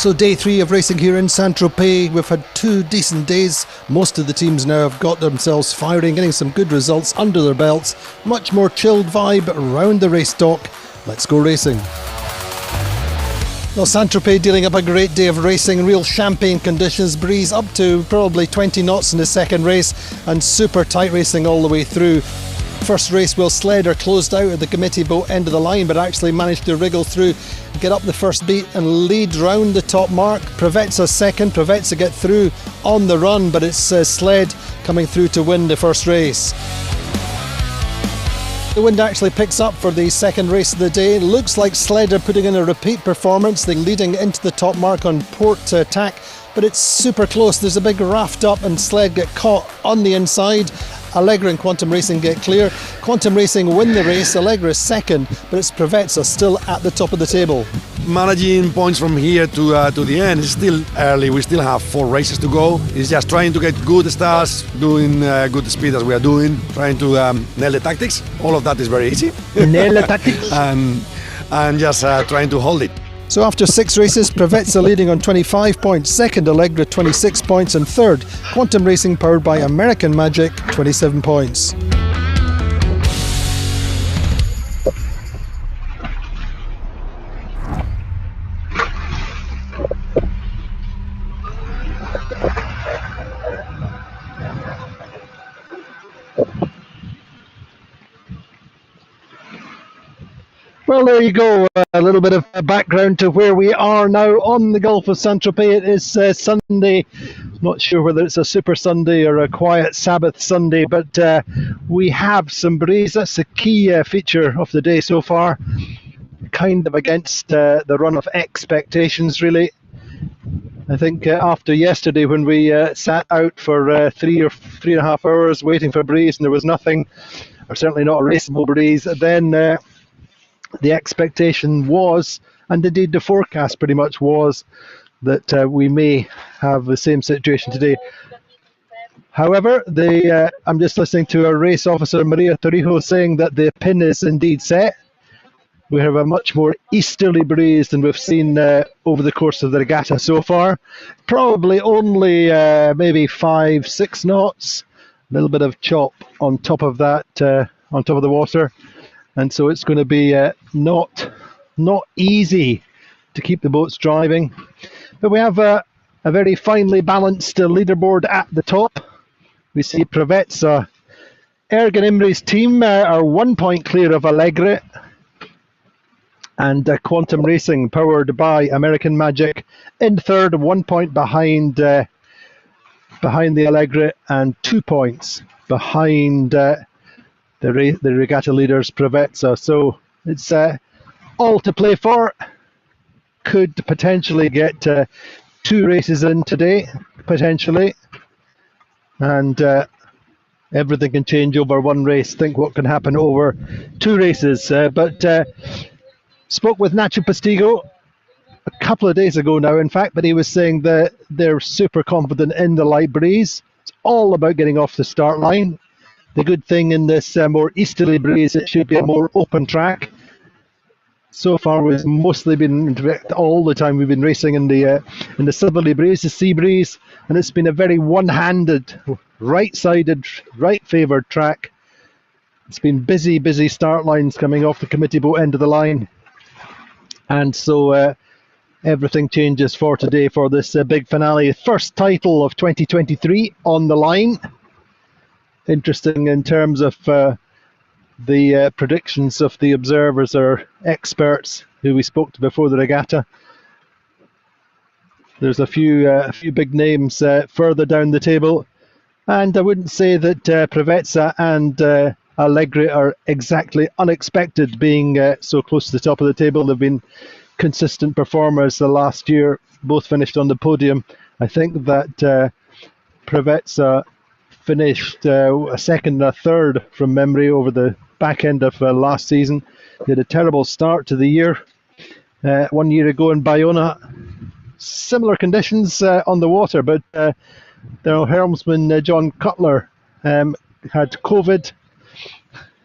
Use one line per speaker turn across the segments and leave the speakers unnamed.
So day 3 of racing here in Saint-Tropez. We've had 2 decent days. Most of the teams now have got themselves firing, getting some good results under their belts. Much more chilled vibe around the race dock. Let's go racing. Well, Saint-Tropez dealing up a great day of racing, real champagne conditions, breeze up to probably 20 knots in the second race, and super tight racing all the way through. First race, Will Sleder closed out at the committee boat end of the line, but actually managed to wriggle through, get up the first beat and lead round the top mark. Provezza second. Provezza get through on the run, but it's Sled coming through to win the first race. The wind actually picks up for the second race of the day. Looks like Sled are putting in a repeat performance. They're leading into the top mark on port tack, but it's super close. There's a big raft up and Sled get caught on the inside. Allegra and Quantum Racing get clear. Quantum Racing win the race. Allegra is second, but it's Provezza still at the top of the table.
Managing points from here to the end is still early. We still have 4 races to go. It's just trying to get good starts, doing good speed as we are doing, trying to nail the tactics. All of that is very easy.
Nail the tactics.
and just trying to hold it.
So after 6 races, Provezza leading on 25 points, second Allegra 26 points, and third Quantum Racing powered by American Magic 27 points. Well, there you go. A little bit of background to where we are now on the Gulf of Saint-Tropez. It is Sunday. Not sure whether it's a Super Sunday or a quiet Sabbath Sunday, but we have some breeze. That's the key feature of the day so far. Kind of against the run of expectations, really. I think after yesterday when we sat out for 3 or 3.5 hours waiting for breeze and there was nothing, or certainly not a raceable breeze, then the expectation was, and indeed the forecast pretty much was, that we may have the same situation today. However, I'm just listening to our race officer Maria Torrijos saying that the pin is indeed set. We have a much more easterly breeze than we've seen over the course of the regatta so far. Probably only maybe 5-6 knots. A little bit of chop on top of that, on top of the water. And so it's going to be not easy to keep the boats driving. But we have a very finely balanced leaderboard at the top. We see Provezza. Ergen Imri's team are 1 point clear of Allegra. And Quantum Racing, powered by American Magic, in third, 1 point behind the Allegra and 2 points behind the regatta leaders, Provezza. So it's all to play for. Could potentially get 2 races in today, potentially. And everything can change over 1 race. Think what can happen over 2 races. But spoke with Nacho Postigo a couple of days ago now, in fact, but he was saying that they're super confident in the light breeze. It's all about getting off the start line. The good thing in this more easterly breeze, it should be a more open track. So far, we've mostly been, all the time we've been racing in the southerly breeze, the sea breeze, and it's been a very one-handed, right-sided, right-favoured track. It's been busy start lines coming off the committee boat end of the line, and so everything changes for today for this big finale. First title of 2023 on the line. Interesting in terms of the predictions of the observers or experts who we spoke to before the regatta. There's a few big names further down the table, and I wouldn't say that Provezza and Allegra are exactly unexpected being so close to the top of the table. They've been consistent performers the last year, both finished on the podium. I think that Provezza finished a second and a third from memory over the back end of last season. They had a terrible start to the year. 1 year ago in Bayona, similar conditions on the water, but their helmsman John Cutler had COVID,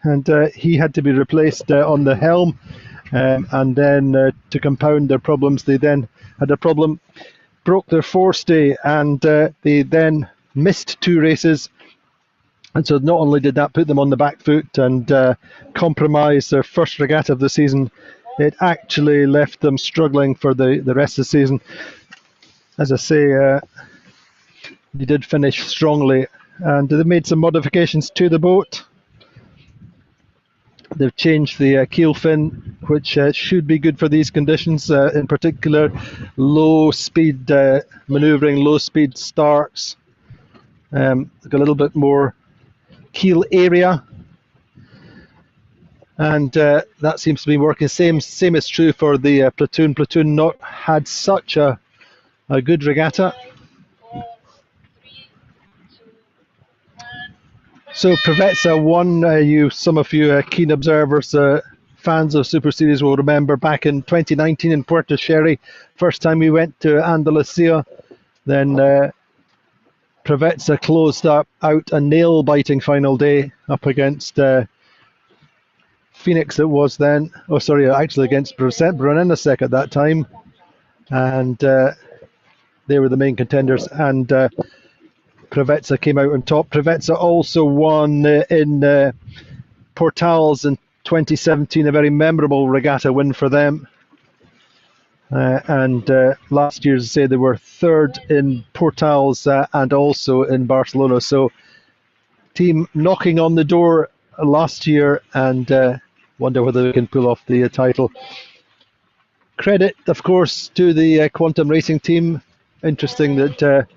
and he had to be replaced on the helm. And then to compound their problems, they then had a problem, broke their forestay, and they then missed 2 races. And so not only did that put them on the back foot and compromise their first regatta of the season, it actually left them struggling for the rest of the season. As I say, they did finish strongly, and they made some modifications to the boat. They've changed the keel fin, which should be good for these conditions, in particular low speed manoeuvring, low speed starts. Got a little bit more keel area, and that seems to be working. Same is true for the Platoon. Platoon not had such a good regatta. So Preveza won. Some of you keen observers, fans of Super Series will remember back in 2019 in Puerto Sherry, first time we went to Andalusia. Then Preveza closed out a nail-biting final day up against Phoenix. It was then. Oh, sorry, actually against Brunellasek at that time, and they were the main contenders. And Preveza came out on top. Preveza also won in Portals in 2017, a very memorable regatta win for them. And last year, as I say, they were 3rd in Portals and also in Barcelona. So, team knocking on the door last year, and wonder whether they can pull off the title. Credit, of course, to the Quantum Racing team. Interesting that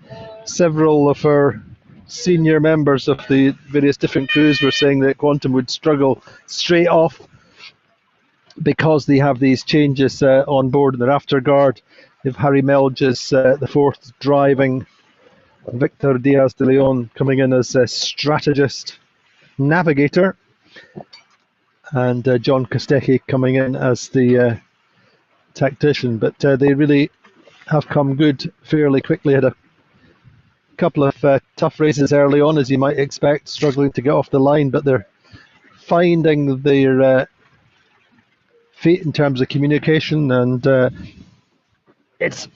several of our senior members of the various different crews were saying that Quantum would struggle straight off because they have these changes on board in their afterguard. They have Harry Melges, the 4th, driving. Victor Diaz de Leon coming in as a strategist, navigator. And John Kostecki coming in as the tactician. But they really have come good fairly quickly. Had a couple of tough races early on, as you might expect, struggling to get off the line, but they're finding their feet in terms of communication, and it's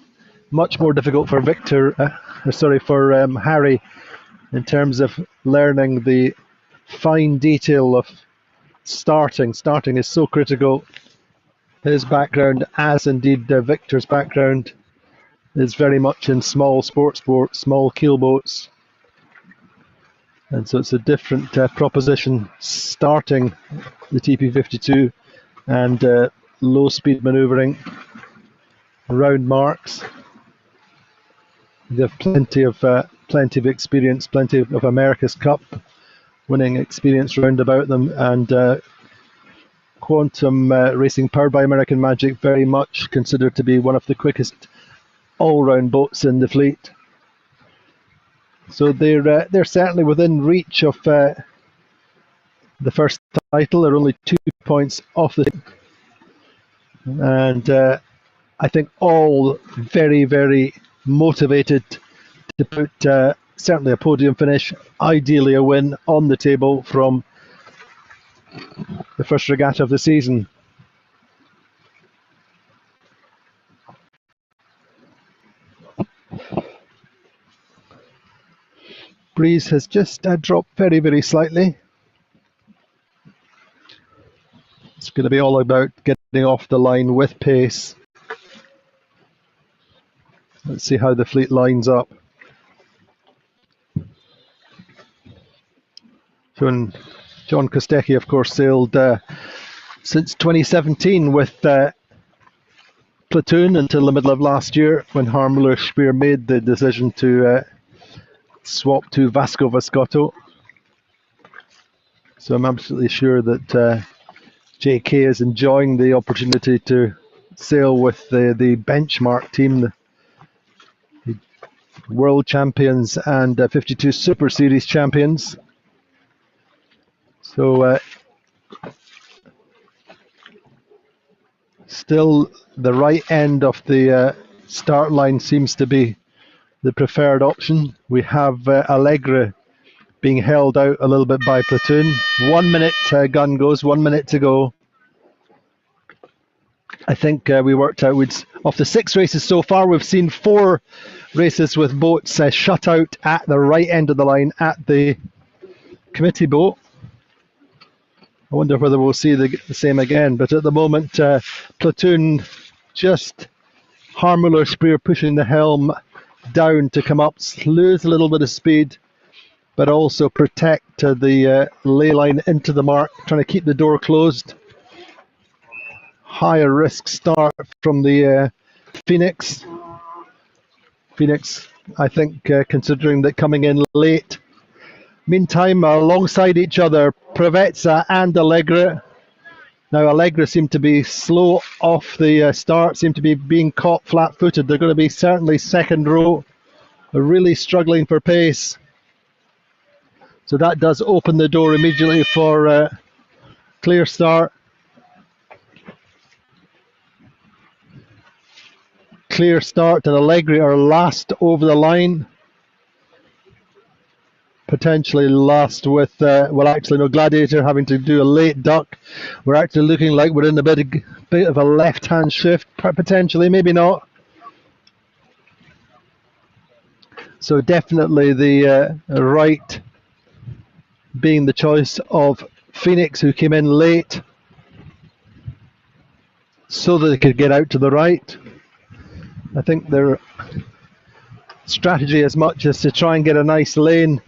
much more difficult for Harry in terms of learning the fine detail of starting. Starting is so critical. His background, as indeed Victor's background, is very much in small sports boats, small keel boats. And so it's a different proposition starting the TP52 and low speed manoeuvring, round marks. They have plenty of experience, plenty of America's Cup winning experience round about them, and Quantum Racing, powered by American Magic, very much considered to be one of the quickest all-round boats in the fleet. So they're certainly within reach of the first title. They're only 2 points off the, and I think all very, very motivated to put certainly a podium finish, ideally a win on the table from the first regatta of the season. Breeze has just dropped very, very slightly. It's going to be all about getting off the line with pace. Let's see how the fleet lines up. So John Kostecki, of course, sailed since 2017 with Platoon until the middle of last year, when Harmler Speer made the decision to swap to Vasco Vascotto. So I'm absolutely sure that JK is enjoying the opportunity to sail with the benchmark team, the world champions and 52 Super Series champions. So still the right end of the start line seems to be the preferred option. We have Alegre being held out a little bit by Platoon. 1 minute gun goes, 1 minute to go. I think we worked out of the 6 races so far, we've seen 4 races with boats shut out at the right end of the line at the committee boat. I wonder whether we'll see the same again, but at the moment, Platoon just Harmuller Spear pushing the helm down to come up, lose a little bit of speed, but also protect the ley line into the mark, trying to keep the door closed. Higher risk start from the Phoenix. Phoenix, I think, considering that coming in late. Meantime, alongside each other, Prevezza and Allegra. Now, Allegra seem to be slow off the start, seem to be being caught flat-footed. They're going to be certainly second row. They're really struggling for pace. So that does open the door immediately for clear start. Clear start, and Allegri are last over the line. Potentially last with, well, actually, no, Gladiator having to do a late duck. We're actually looking like we're in a bit of a left-hand shift, potentially, maybe not. So definitely the right being the choice of Phoenix, who came in late so that they could get out to the right. I think their strategy as much as to try and get a nice lane,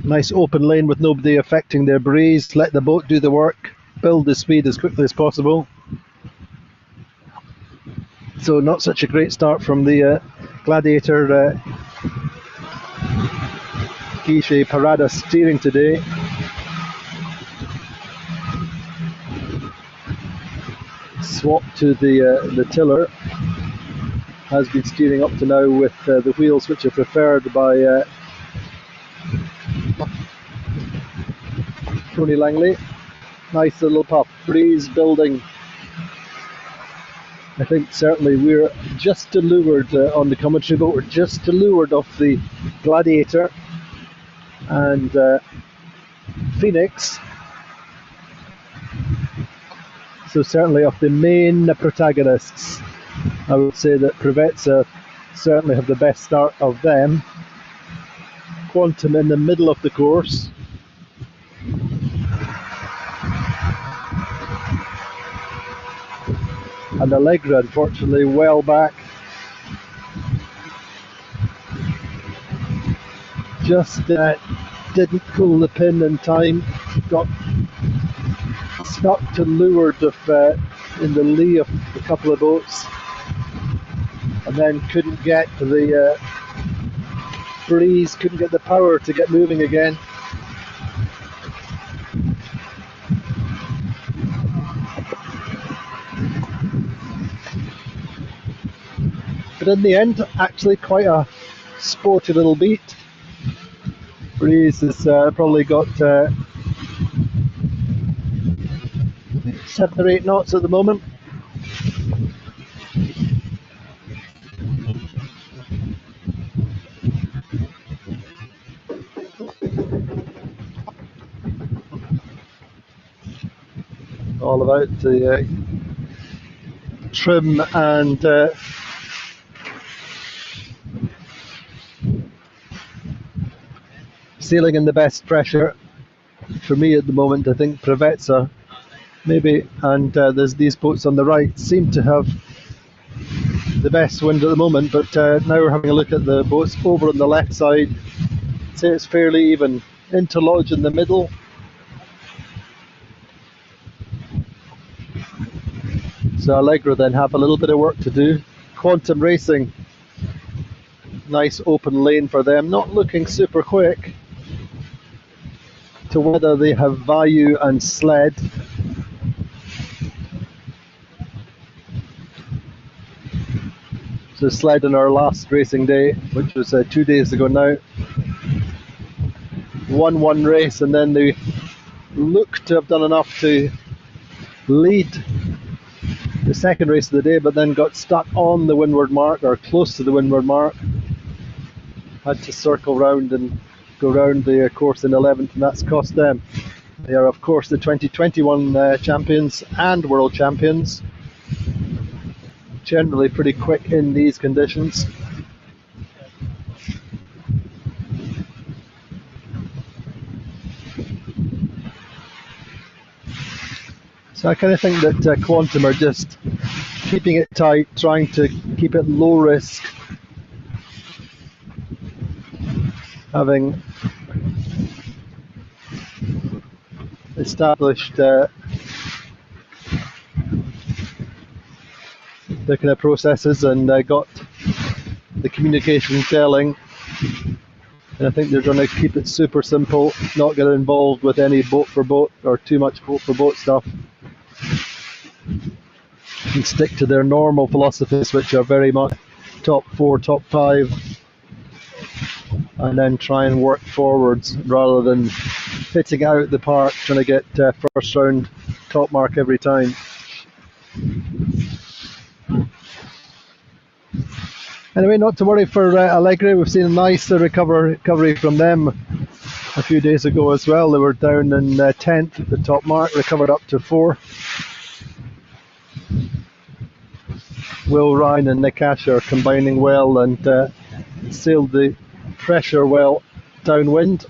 nice open lane with nobody affecting their breeze, let the boat do the work, build the speed as quickly as possible. So not such a great start from the Gladiator Guichet Parada steering today. Swap to the tiller. Has been steering up to now with the wheels which are preferred by Tony Langley. Nice little puff, breeze building. I think certainly we're just to leeward on the commentary, but we're just to leeward of the Gladiator and Phoenix. So certainly of the main protagonists, I would say that Prevezza certainly have the best start of them. Quantum in the middle of the course. And Allegra, unfortunately, well back. Just didn't pull the pin in time. Got stuck to leeward of in the lee of a couple of boats, and then couldn't get the breeze, couldn't get the power to get moving again. But in the end, actually quite a sporty little beat. Breeze has probably got 7 or 8 knots at the moment. All about the trim and sailing in the best pressure. For me at the moment, I think Prevezza maybe, and there's these boats on the right seem to have the best wind at the moment, but now we're having a look at the boats over on the left side. I'd say it's fairly even. Interlodge in the middle. So Allegra then have a little bit of work to do. Quantum Racing, nice open lane for them, not looking super quick. To whether they have Value and Sled. So Sled on our last racing day, which was 2 days ago now, won one race, and then they look to have done enough to lead the second race of the day, but then got stuck on the windward mark, or close to the windward mark. Had to circle round and go round the course in 11th, and that's cost them. They are of course the 2021 champions and world champions. generally pretty quick in these conditions. So I kind of think that Quantum are just keeping it tight, trying to keep it low risk, having established their kind of processes and got the communication gelling. And I think they're going to keep it super simple, not get involved with any boat for boat or too much boat for boat stuff, and stick to their normal philosophies, which are very much top 4, top 5, and then try and work forwards rather than hitting out the park, trying to get first round top mark every time. Anyway, not to worry for Allegri. We've seen a nice recovery from them a few days ago as well. They were down in 10th at the top mark, recovered up to 4. Will Ryan and Nick Asher are combining well and sailed the pressure well downwind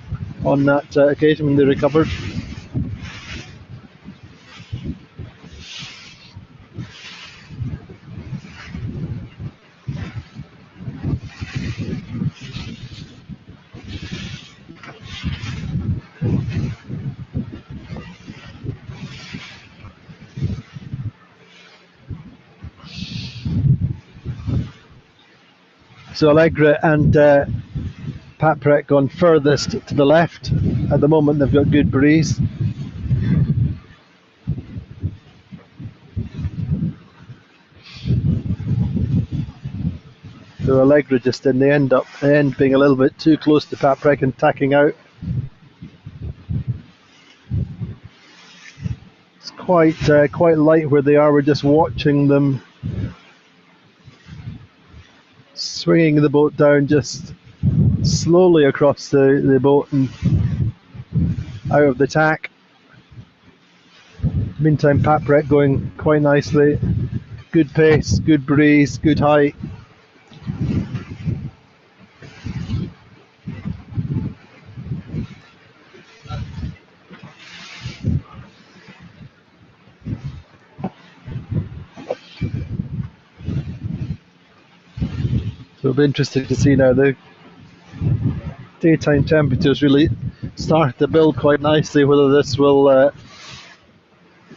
on that occasion when they recovered. So Allegra and Paprec gone furthest to the left. At the moment they've got good breeze. So Allegra just in the end being a little bit too close to Paprec and tacking out. It's quite light where they are. We're just watching them swinging the boat down just slowly across the boat and out of the tack. Meantime, Paprec going quite nicely. Good pace, good breeze, good height. So it'll be interesting to see now. The daytime temperatures really start to build quite nicely, whether this will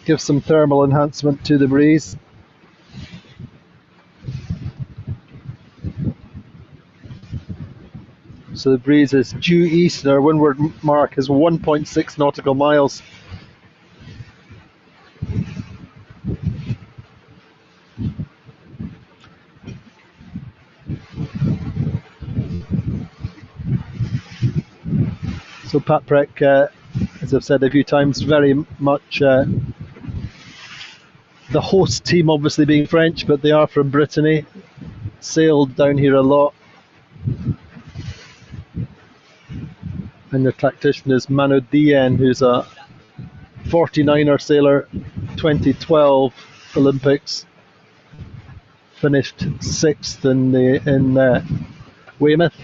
give some thermal enhancement to the breeze. So the breeze is due east and our windward mark is 1.6 nautical miles. So Paprec, as I've said a few times, very much the host team obviously being French, but they are from Brittany, sailed down here a lot. And their tactician is Manu Dien, who's a 49er sailor, 2012 Olympics, finished 6th in Weymouth,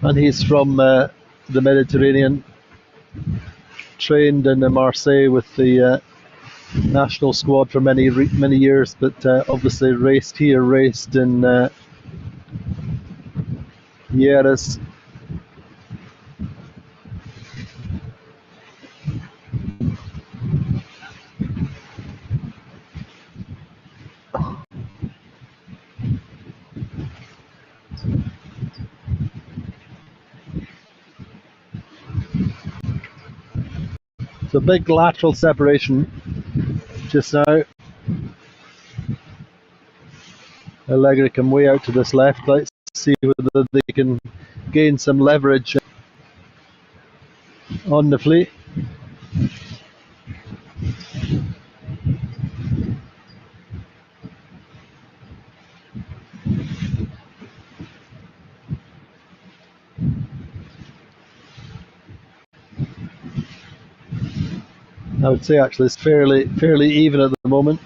and he's from the Mediterranean, trained in Marseille with the national squad for many years, but obviously raced in Jerez. So big lateral separation just now. Allegri come way out to this left. Let's see whether they can gain some leverage on the fleet. I would say actually it's fairly even at the moment.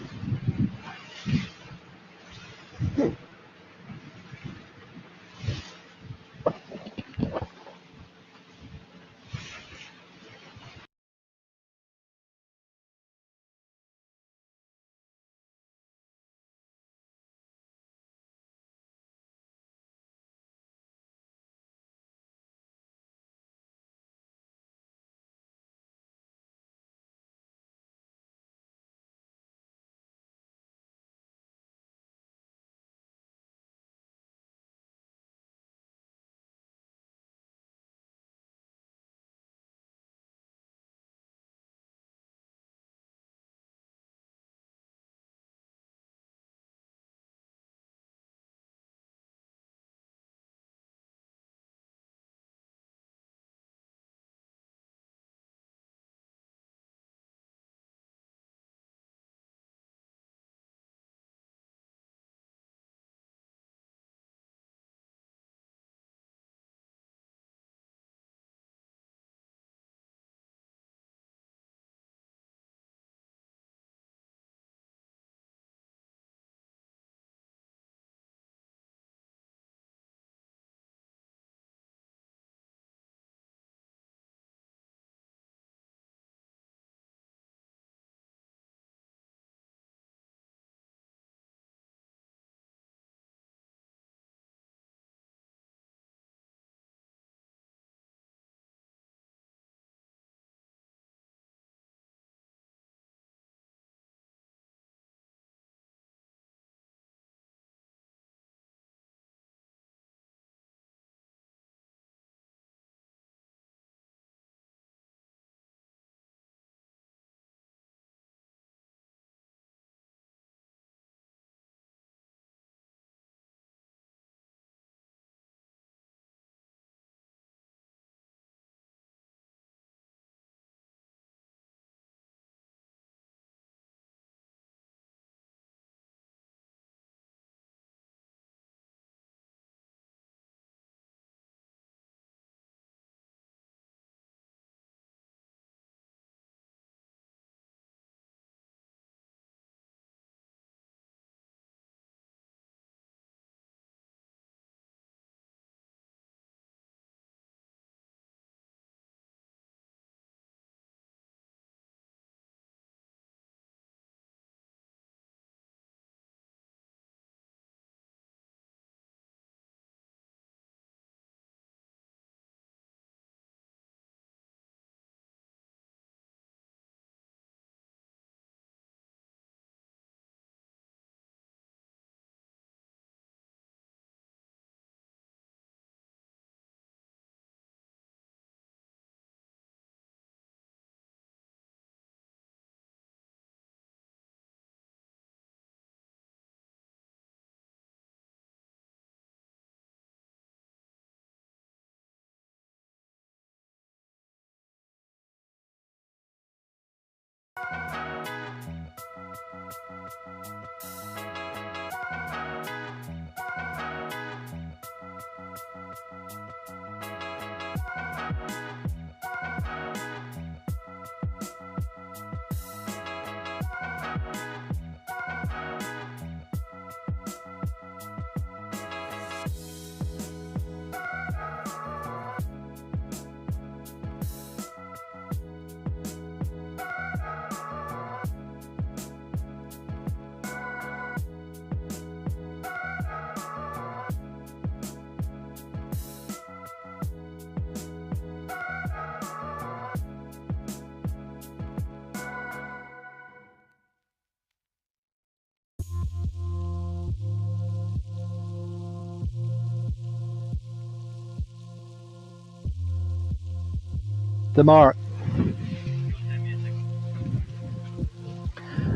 the mark.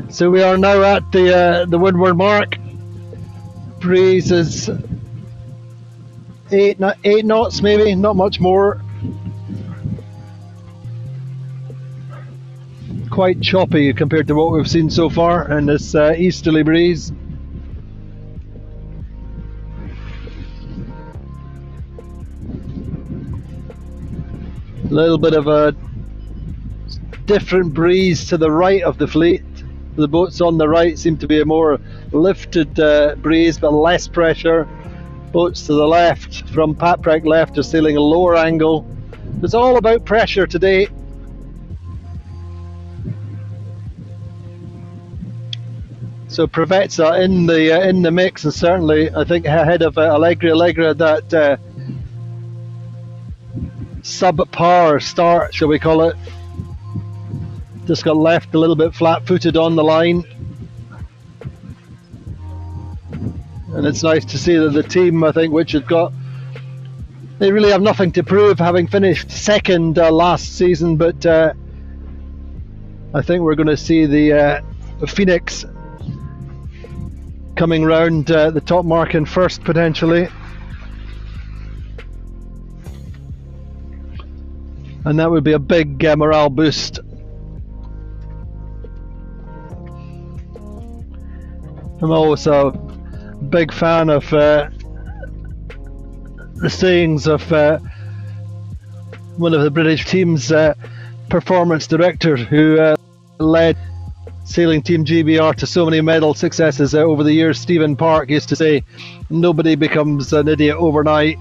So we are now at the windward mark. Breeze is 8 knots, maybe, not much more. Quite choppy compared to what we've seen so far in this easterly breeze. A little bit of a different breeze to the right of the fleet. The boats on the right seem to be a more lifted breeze, but less pressure. Boats to the left, from Paprec left, are sailing a lower angle. It's all about pressure today. So Provezza in the mix, and certainly I think ahead of Allegria. Allegria, that sub-par start, shall we call it, just got left a little bit flat-footed on the line. And it's nice to see that the team, I think, which had got, they really have nothing to prove, having finished second last season, but I think we're going to see the Phoenix coming round the top mark in first, potentially. And that would be a big morale boost. I'm always a big fan of the sayings of one of the British team's performance director, who led sailing team GBR to so many medal successes over the years. Stephen Park used to say, nobody becomes an idiot overnight.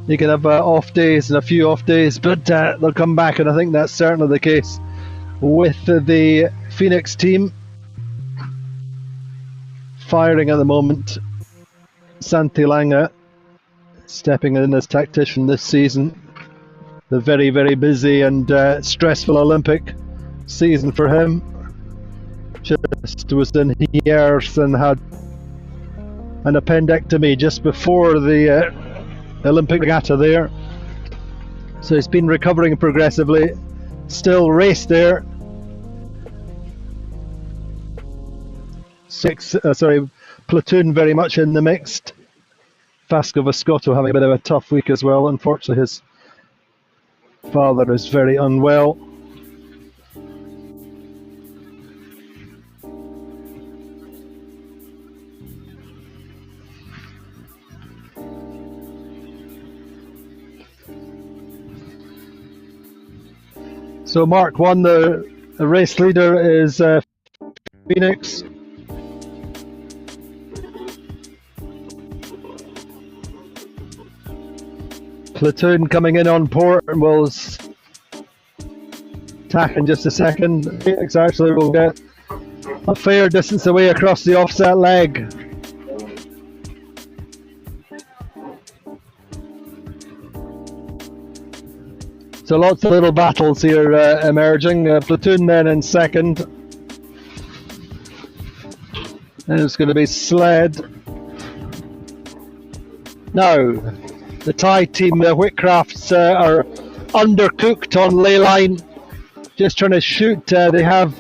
You can have off days and a few off days, but they'll come back, and I think that's certainly the case with the Phoenix team. Firing at the moment. Santi Lange stepping in as tactician this season. The very, very busy and stressful Olympic season for him. Just was in years and had an appendectomy just before the Olympic regatta there. So he's been recovering progressively. Still race there. Platoon very much in the mixed. Vasco Viscotto having a bit of a tough week as well. Unfortunately, his father is very unwell. So Mark 1, the race leader is Phoenix. Platoon coming in on port, and we'll tack in just a second. Phoenix actually will get a fair distance away across the offset leg. So lots of little battles here emerging. Platoon then in second. And it's going to be Sled. Now, the Thai team, the Whitcrafts, are undercooked on ley line. Just trying to shoot. They have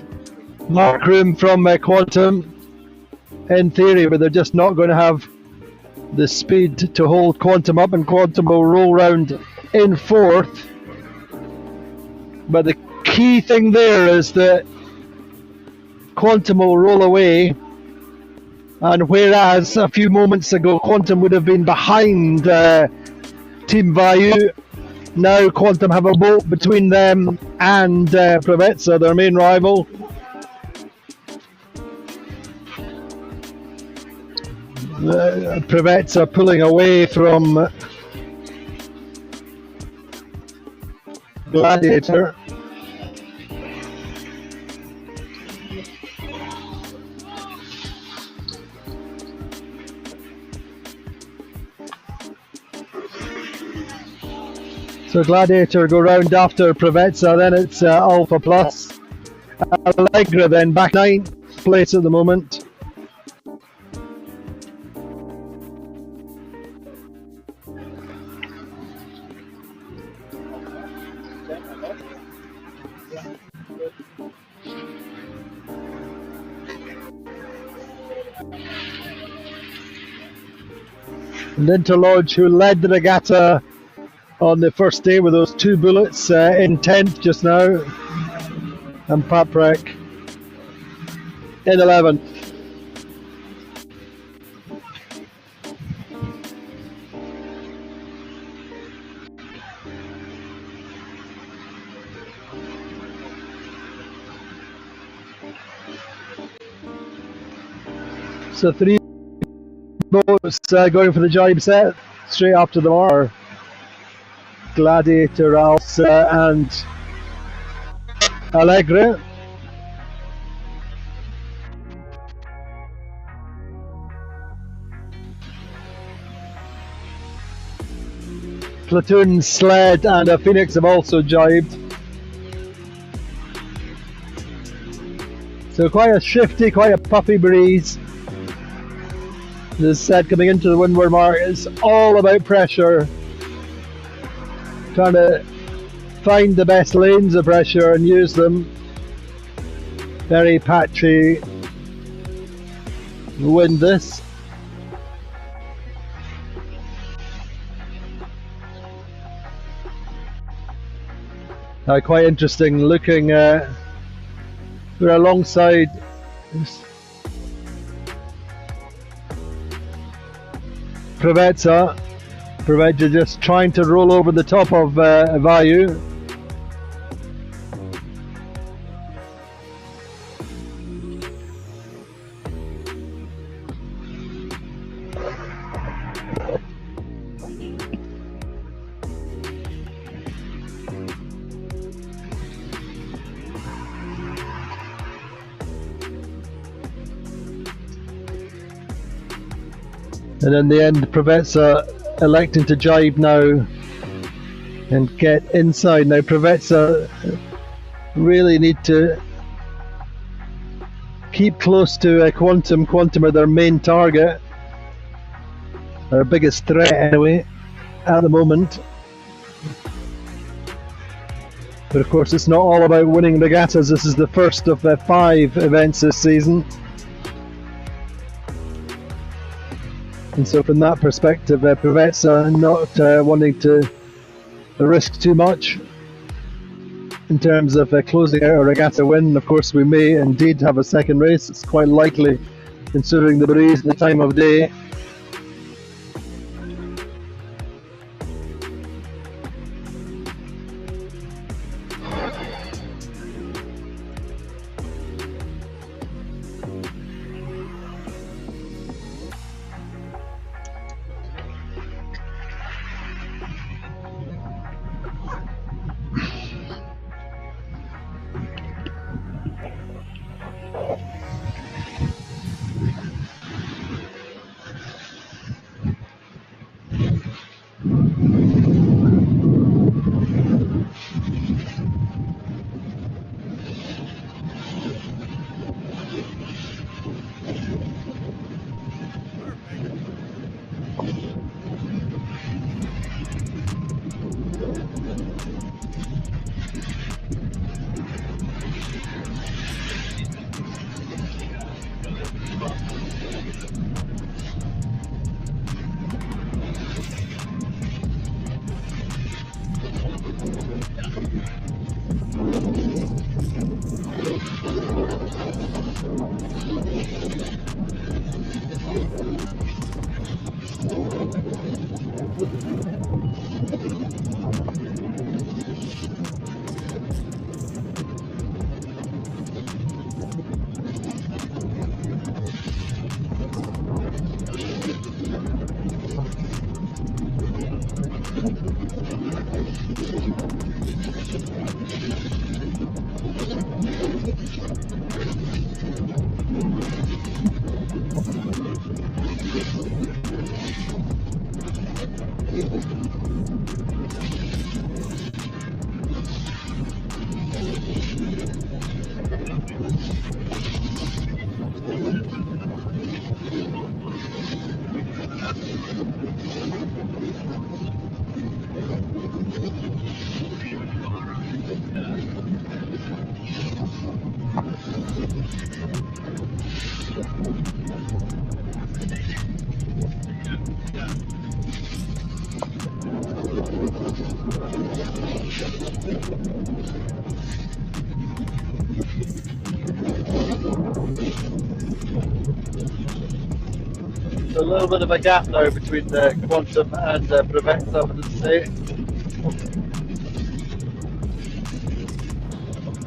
mark room from Quantum in theory, but they're just not going to have the speed to hold Quantum up, and Quantum will roll round in fourth. But the key thing there is that Quantum will roll away, and whereas a few moments ago Quantum would have been behind Team Vayu, now Quantum have a boat between them and Provezza, their main rival. Provezza pulling away from Gladiator. So Gladiator go round after Provezza, then it's Alpha Plus. Allegra then back 9th place at the moment. And Interlodge, who led the regatta on the first day with those 2 bullets in 10th just now, and Paprec in 11th. So 3 boats going for the jibe set straight after the mark. Gladiator, Alce and Allegre. Platoon, Sled and a Phoenix have also jibed. So quite a shifty, quite a puffy breeze. As said, coming into the windward mark, it's all about pressure. Trying to find the best lanes of pressure and use them. Very patchy wind this. Quite interesting looking we're alongside Preveza. Preveza just trying to roll over the top of Vayu. And in the end, Preveza electing to jibe now and get inside. Now Preveza really need to keep close to Quantum. Quantum are their main target, their biggest threat anyway at the moment. But of course it's not all about winning regattas. This is the first of 5 events this season. And so from that perspective, Preveza not wanting to risk too much in terms of closing out a regatta win. Of course we may indeed have a second race. It's quite likely considering the breeze and the time of day. A little bit of a gap now between the Quantum and Regatta, I would say.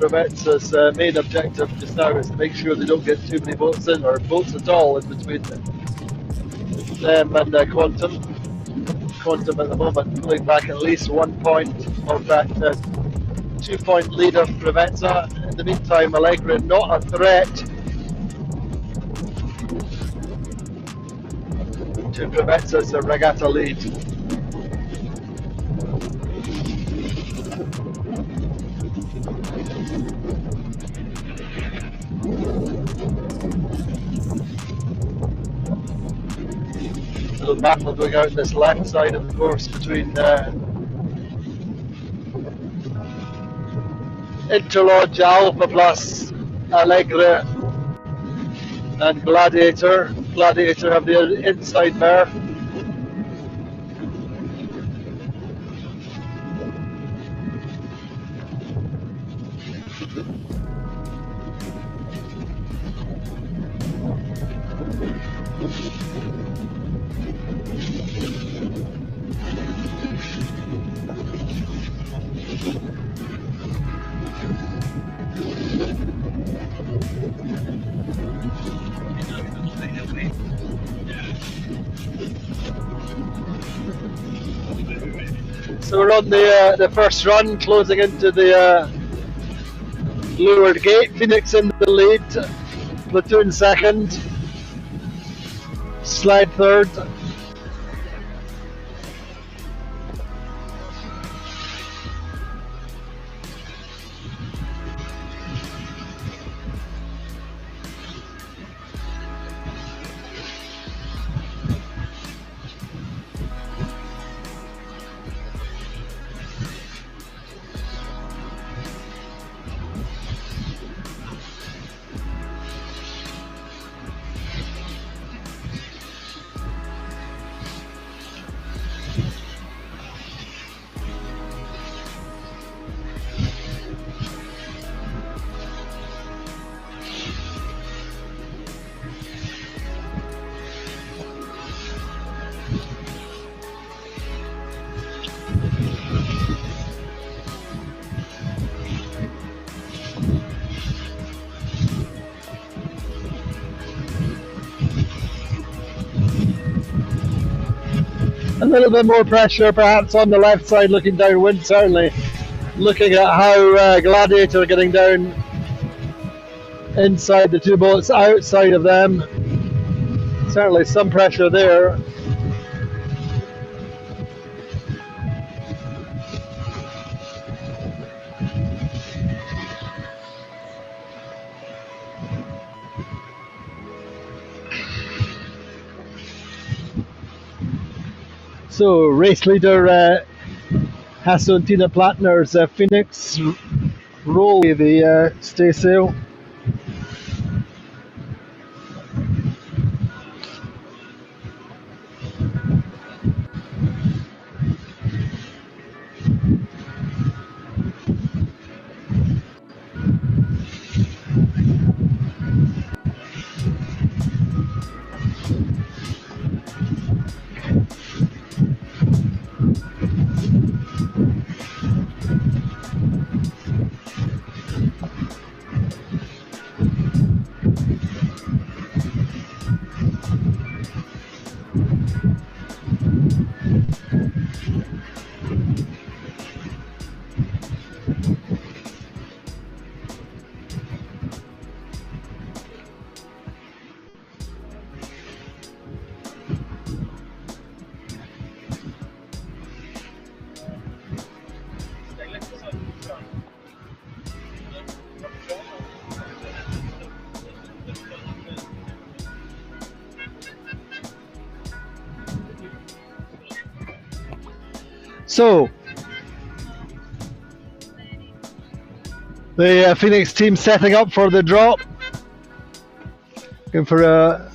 Regatta's main objective just now is to make sure they don't get too many boats in, or boats at all, in between them and Quantum. Quantum at the moment pulling back at least 1 point of that 2 point lead of Regatta. In the meantime, Allegra not a threat to Regatta's Regatta lead. Little battle going out this left side of the course between Interlodge Alpha Plus, Allegra and Gladiator. Gladiator have the inside mare. So we're on the first run, closing into the Leeward Gate. Phoenix in the lead, Platoon second, Slide third. A little bit more pressure perhaps on the left side looking downwind, certainly. Looking at how Gladiator getting down inside the two boats outside of them. Certainly some pressure there. So race leader Hasuntina Platner's Phoenix roll the staysail. So The Phoenix team setting up for the drop. Going for a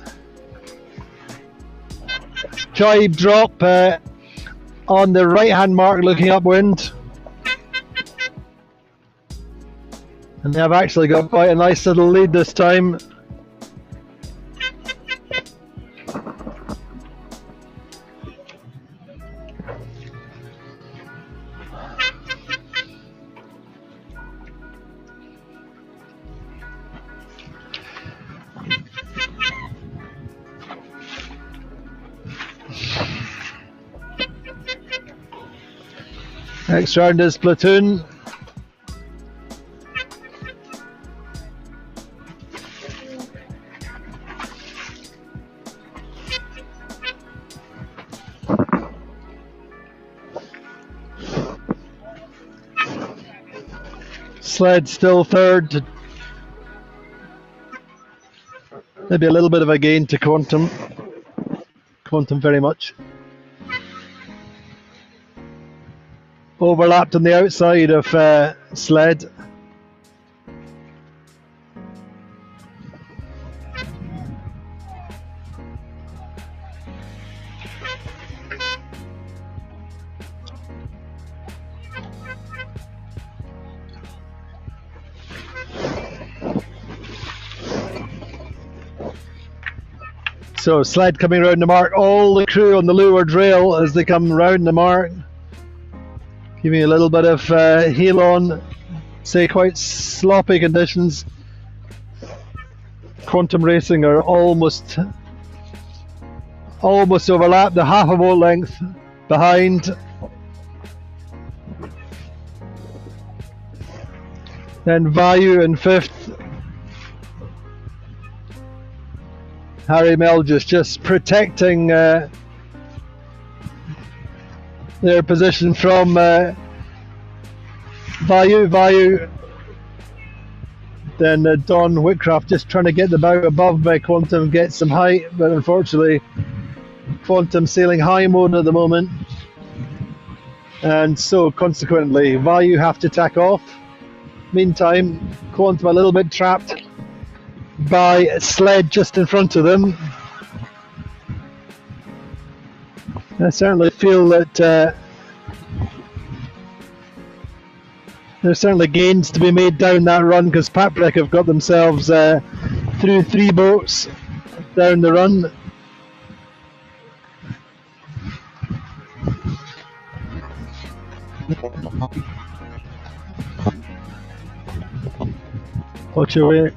jibe drop on the right hand mark, looking upwind. And they've actually got quite a nice little lead this time. Next round is platoon. Sled still third. Maybe a little bit of a gain to Quantum. Quantum very much. Overlapped on the outside of Sled. So Sled coming round the mark, all the crew on the leeward rail as they come round the mark. Giving a little bit of heel on, say quite sloppy conditions. Quantum Racing are almost overlapped, the half a boat length behind. Then Vayu in fifth. Harry Melges just protecting their position from Vayu. Then Don Whitcraft just trying to get the bow above Quantum, get some height, but unfortunately Quantum sailing high mode at the moment, and so consequently Vayu have to tack off. Meantime, Quantum a little bit trapped by Sled just in front of them. I certainly feel that there's certainly gains to be made down that run, because Paprick have got themselves through 3 boats down the run. Watch your way.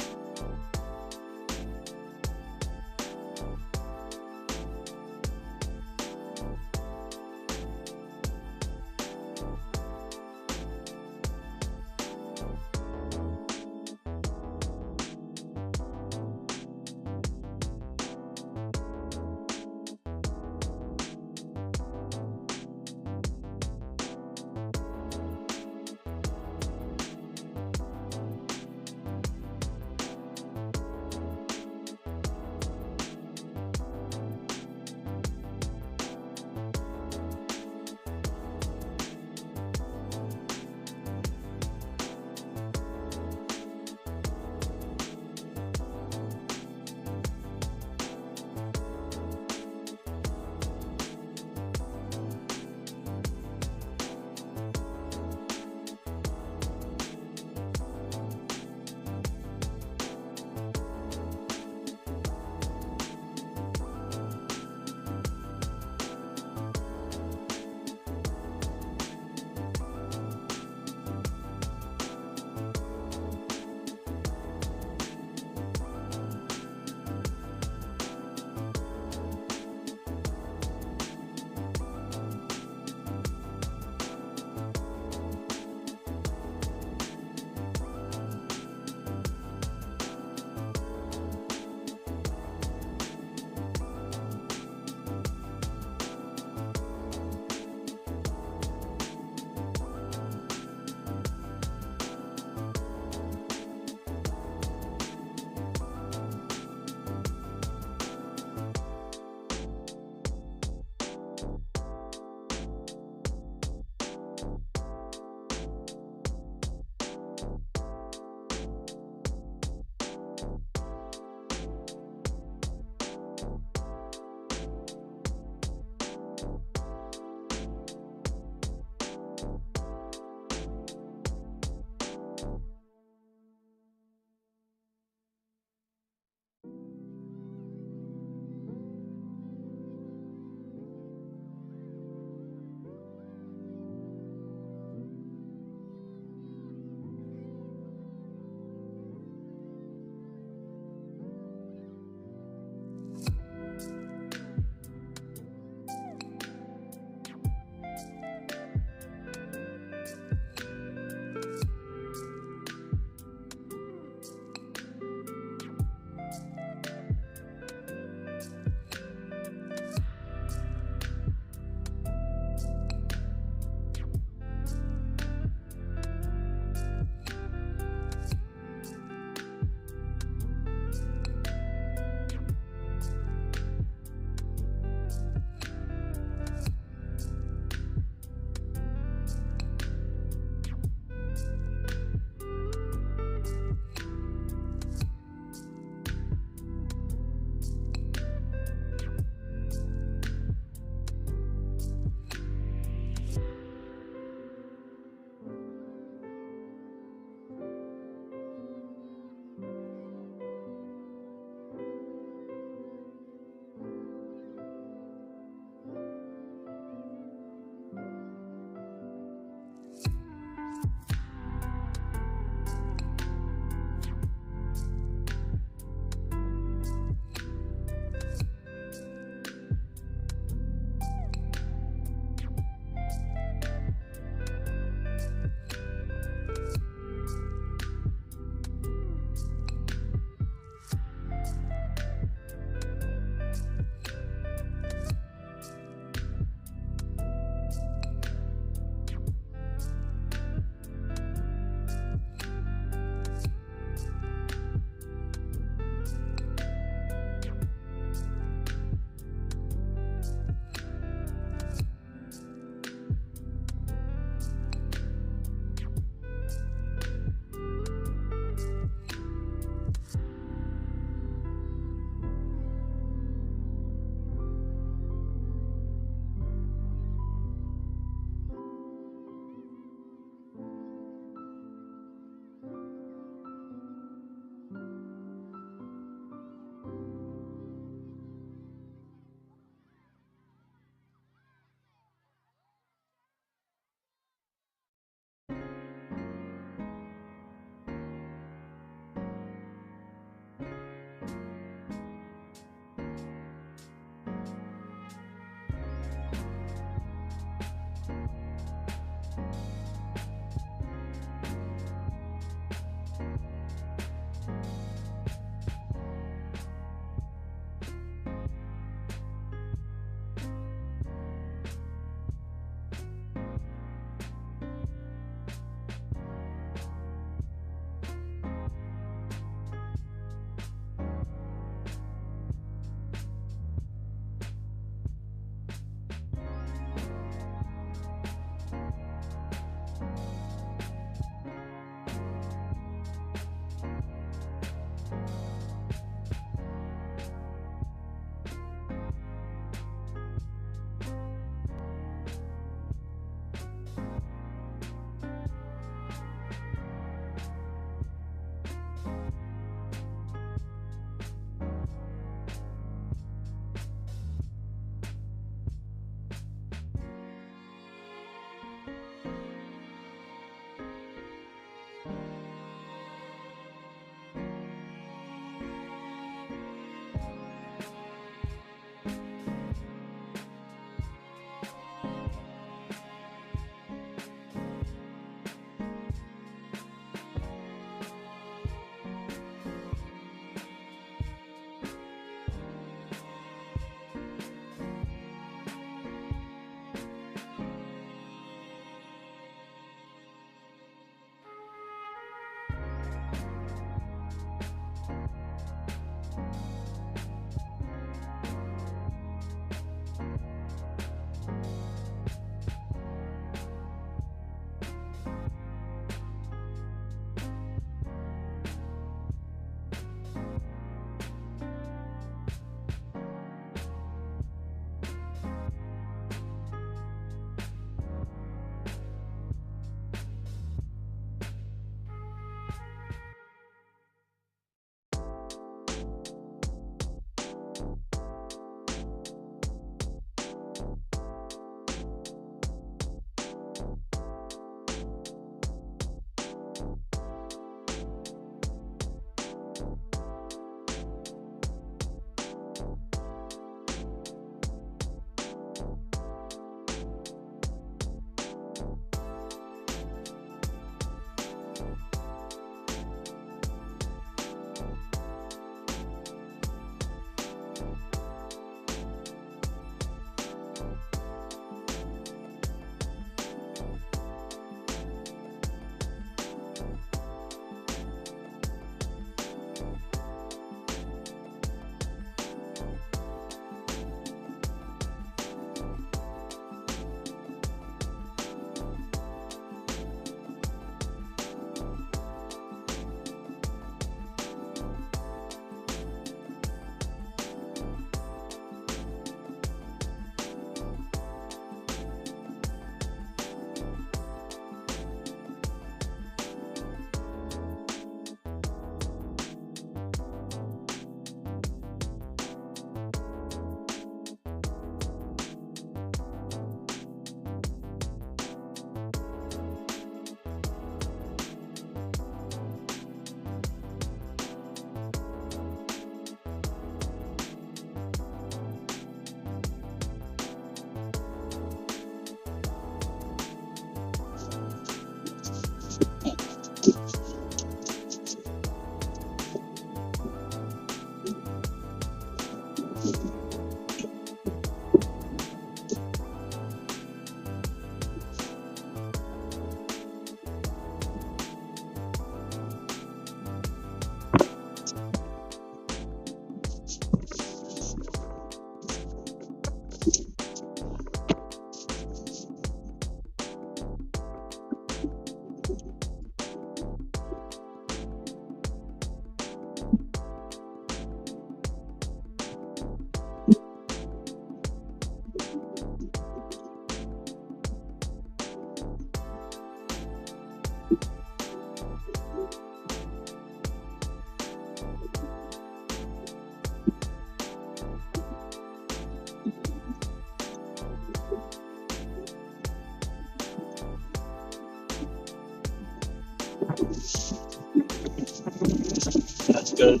Good.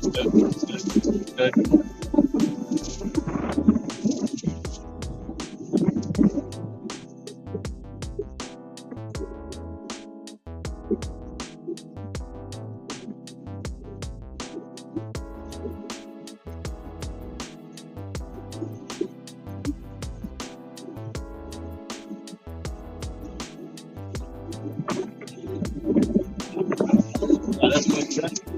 That's good.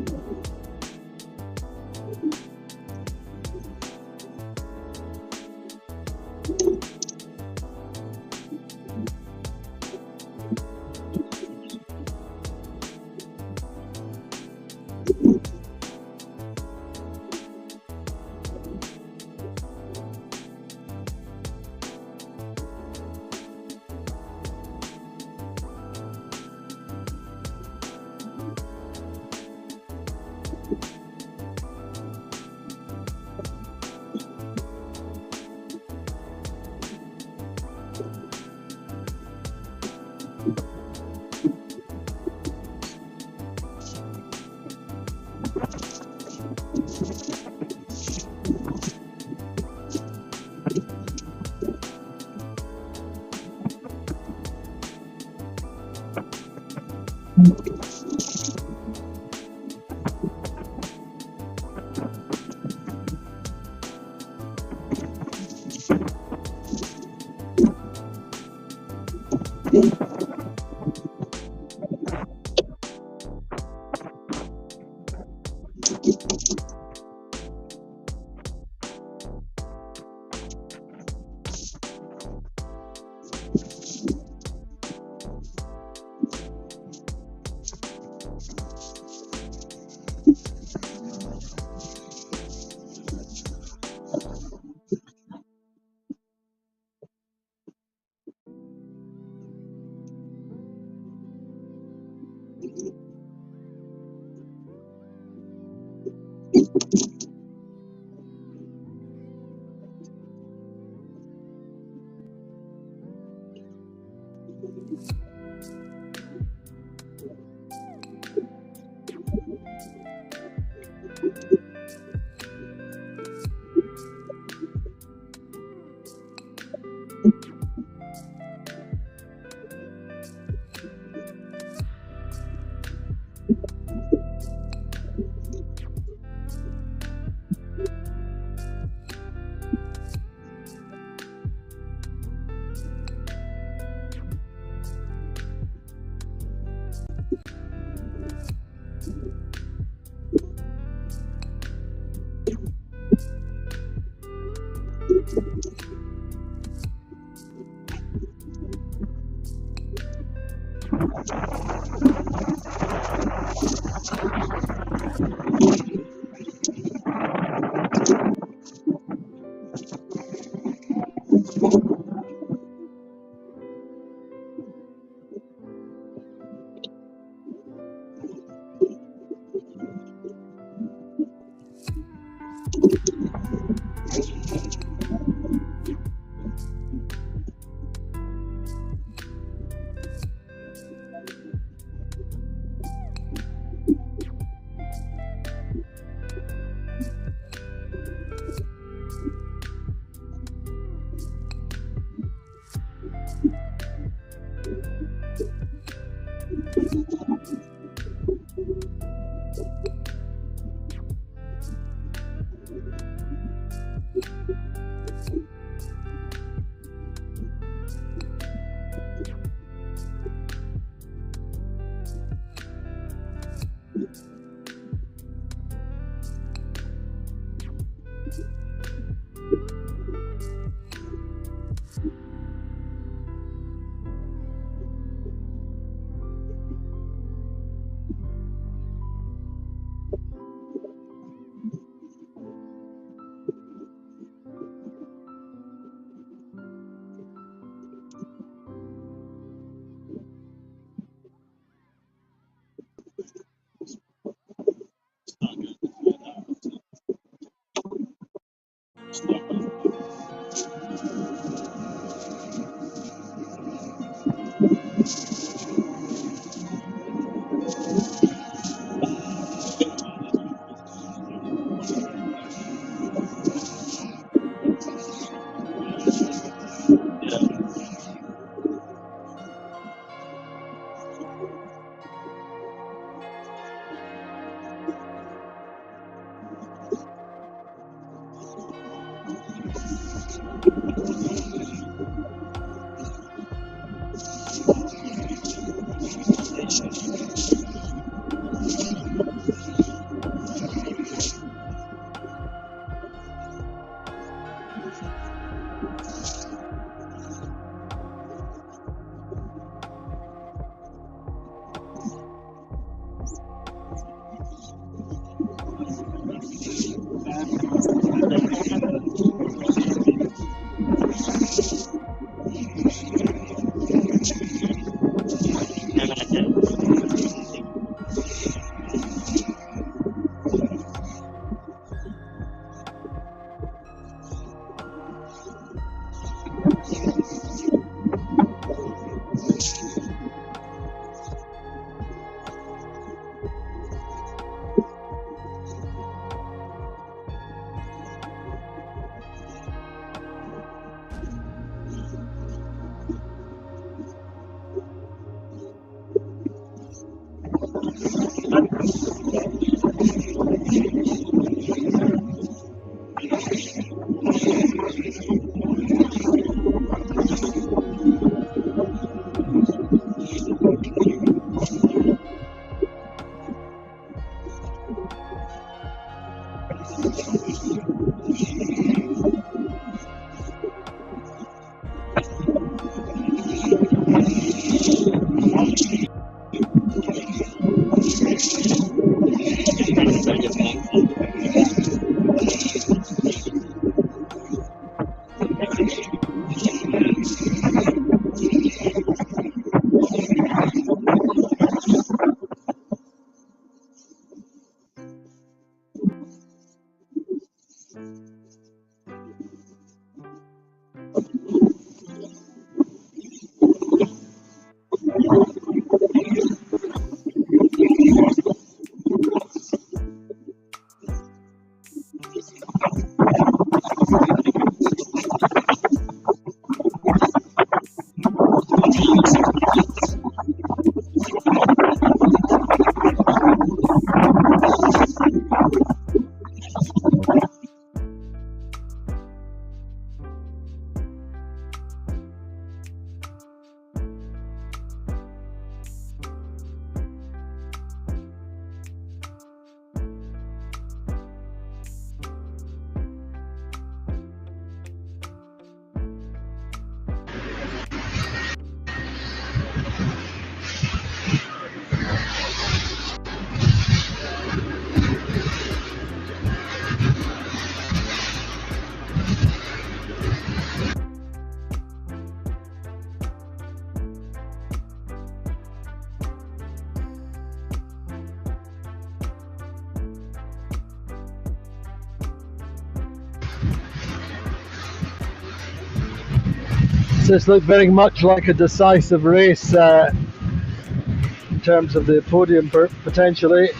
This looked very much like a decisive race in terms of the podium potentially.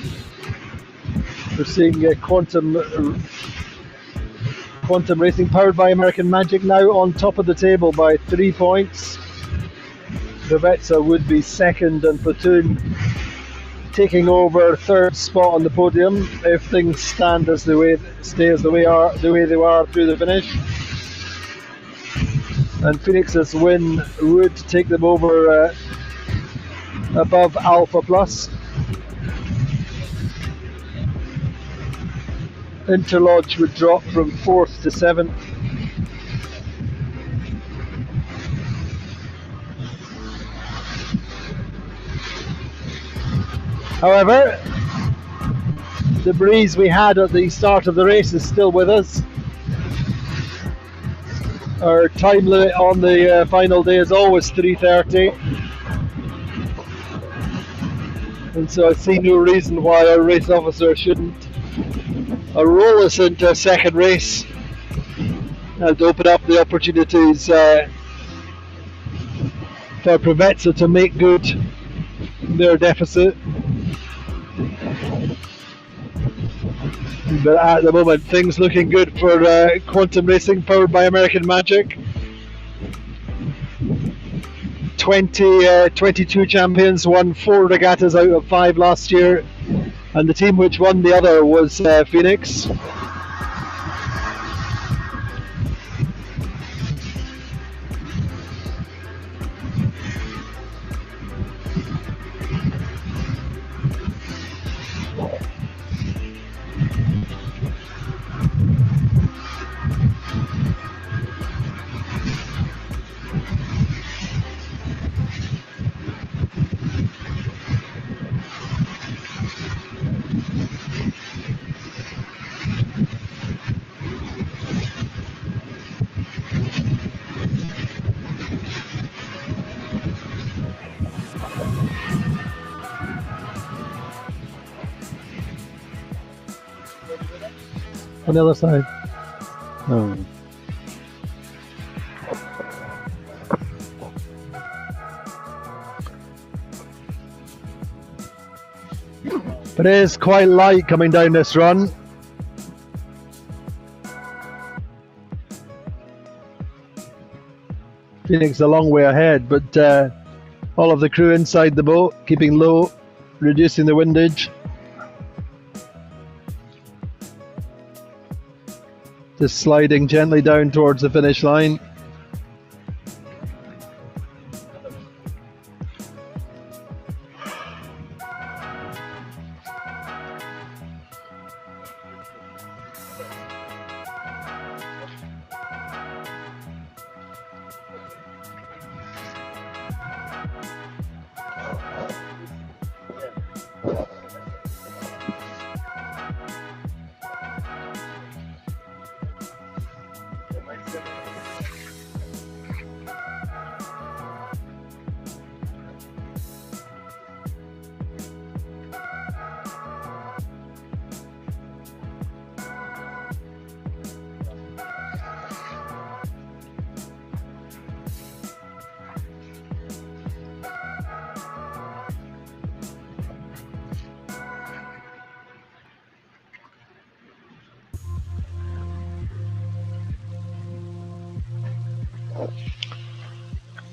We're seeing quantum racing powered by American Magic now on top of the table by 3 points. Regatta would be second and Platoon taking over third spot on the podium if things stay as the way they are through the finish. And Phoenix's win would take them over above Alpha Plus. Interlodge would drop from 4th to 7th. However, the breeze we had at the start of the race is still with us. Our time limit on the final day is always 3:30, and so I see no reason why our race officer shouldn't roll us into a second race and open up the opportunities for Regatta to make good their deficit. But at the moment, things looking good for Quantum Racing, powered by American Magic. 22 champions, won 4 regattas out of 5 last year, and the team which won the other was Phoenix. On the other side. Oh. But it is quite light coming down this run. Phoenix a long way ahead, but all of the crew inside the boat, keeping low, reducing the windage. Just sliding gently down towards the finish line.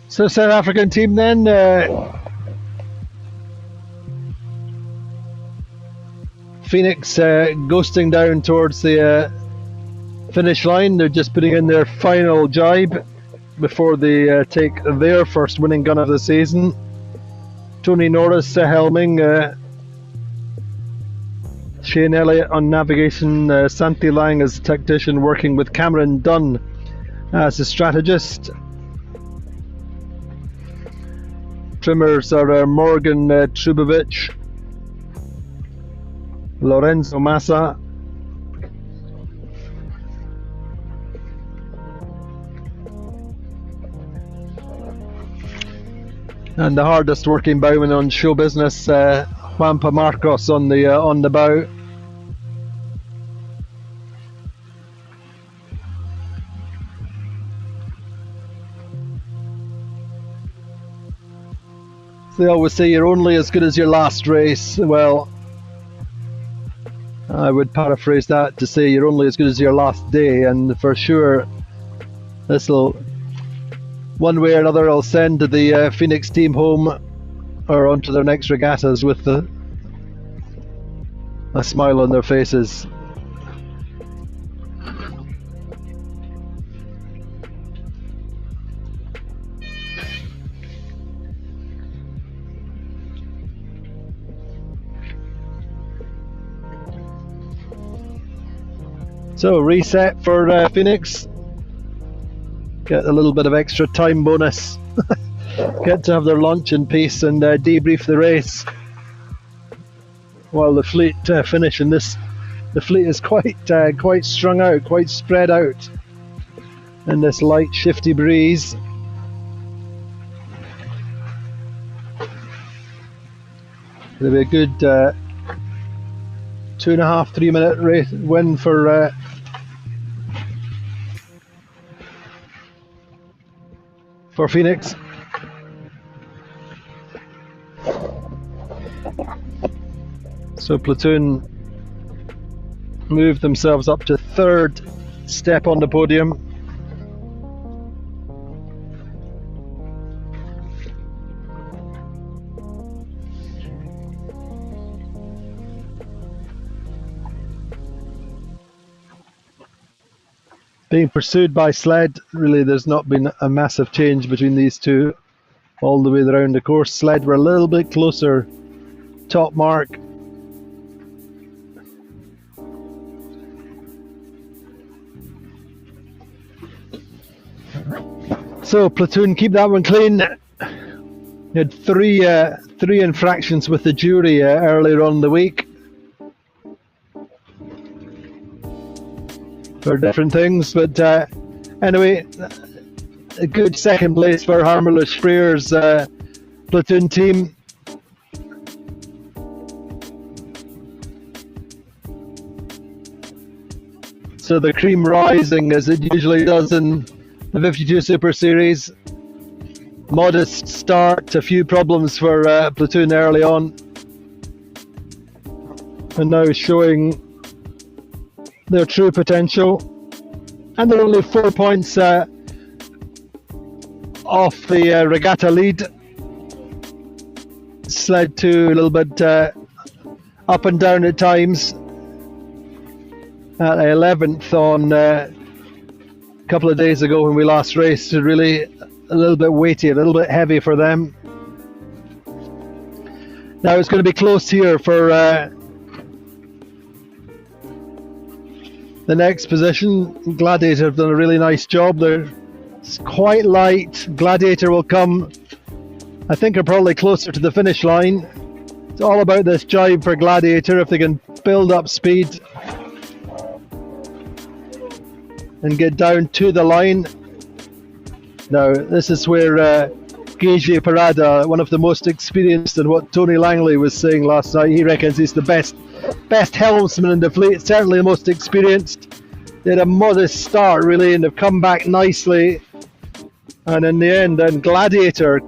So South African team then, Phoenix ghosting down towards the finish line. They're just putting in their final jibe before they take their first winning gun of the season. Tony Norris helming, Shane Elliott on navigation, Santi Lang as tactician, working with Cameron Dunn as a strategist. Trimmers are Morgan Trubovic, Lorenzo Massa, and the hardest working bowman on show business, Juanpa Marcos on the bow. They always say you're only as good as your last race. Well, I would paraphrase that to say you're only as good as your last day, and for sure this'll, one way or another, will send the Phoenix team home or onto their next regattas with a smile on their faces. So reset for Phoenix. Get a little bit of extra time bonus. Get to have their lunch in peace and debrief the race. While the fleet finish, and the fleet is quite strung out, quite spread out in this light shifty breeze. It'll be a good 2.5-3 minute race win for Phoenix. So Platoon moved themselves up to third step on the podium. Being pursued by Sled, really there's not been a massive change between these two all the way around the course. Sled were a little bit closer, top mark. So Platoon, keep that one clean. You had three infractions with the jury earlier on in the week for different things, but anyway, a good second place for Harmless Freer's Platoon team. So the cream rising as it usually does in the 52 Super Series. Modest start, a few problems for Platoon early on, and now showing their true potential. And they're only 4 points off the regatta lead. Sled to a little bit up and down at times. at 11th on a couple of days ago when we last raced. Really a little bit weighty, a little bit heavy for them. Now it's going to be close here for the next position. Gladiator have done a really nice job. They're quite light. Gladiator will come, I think, are probably closer to the finish line. It's all about this jibe for Gladiator, if they can build up speed and get down to the line. Now this is where Gigi Parada, one of the most experienced, and what Tony Langley was saying last night, he reckons he's the best helmsman in the fleet, certainly the most experienced. They had a modest start really and have come back nicely, and in the end then Gladiator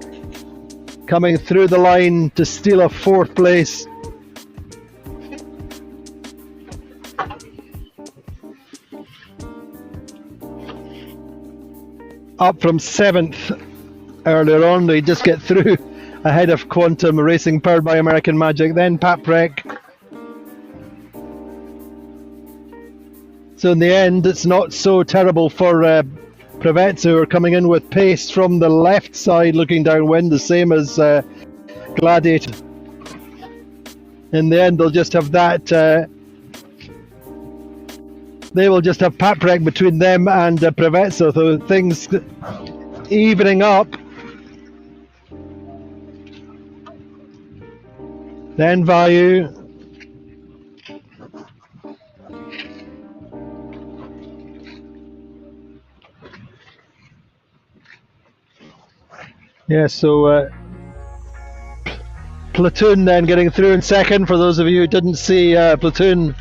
coming through the line to steal a 4th place. Up from 7th earlier on. They just get through ahead of Quantum Racing powered by American Magic, then Paprec. So in the end it's not so terrible for Prevezza, who are coming in with pace from the left side looking downwind, the same as Gladiator. In the end they'll just have that, they will just have Paprec between them and Prevezza, so things evening up. Then Vayu. Yeah, so Platoon then getting through in second. For those of you who didn't see Platoon,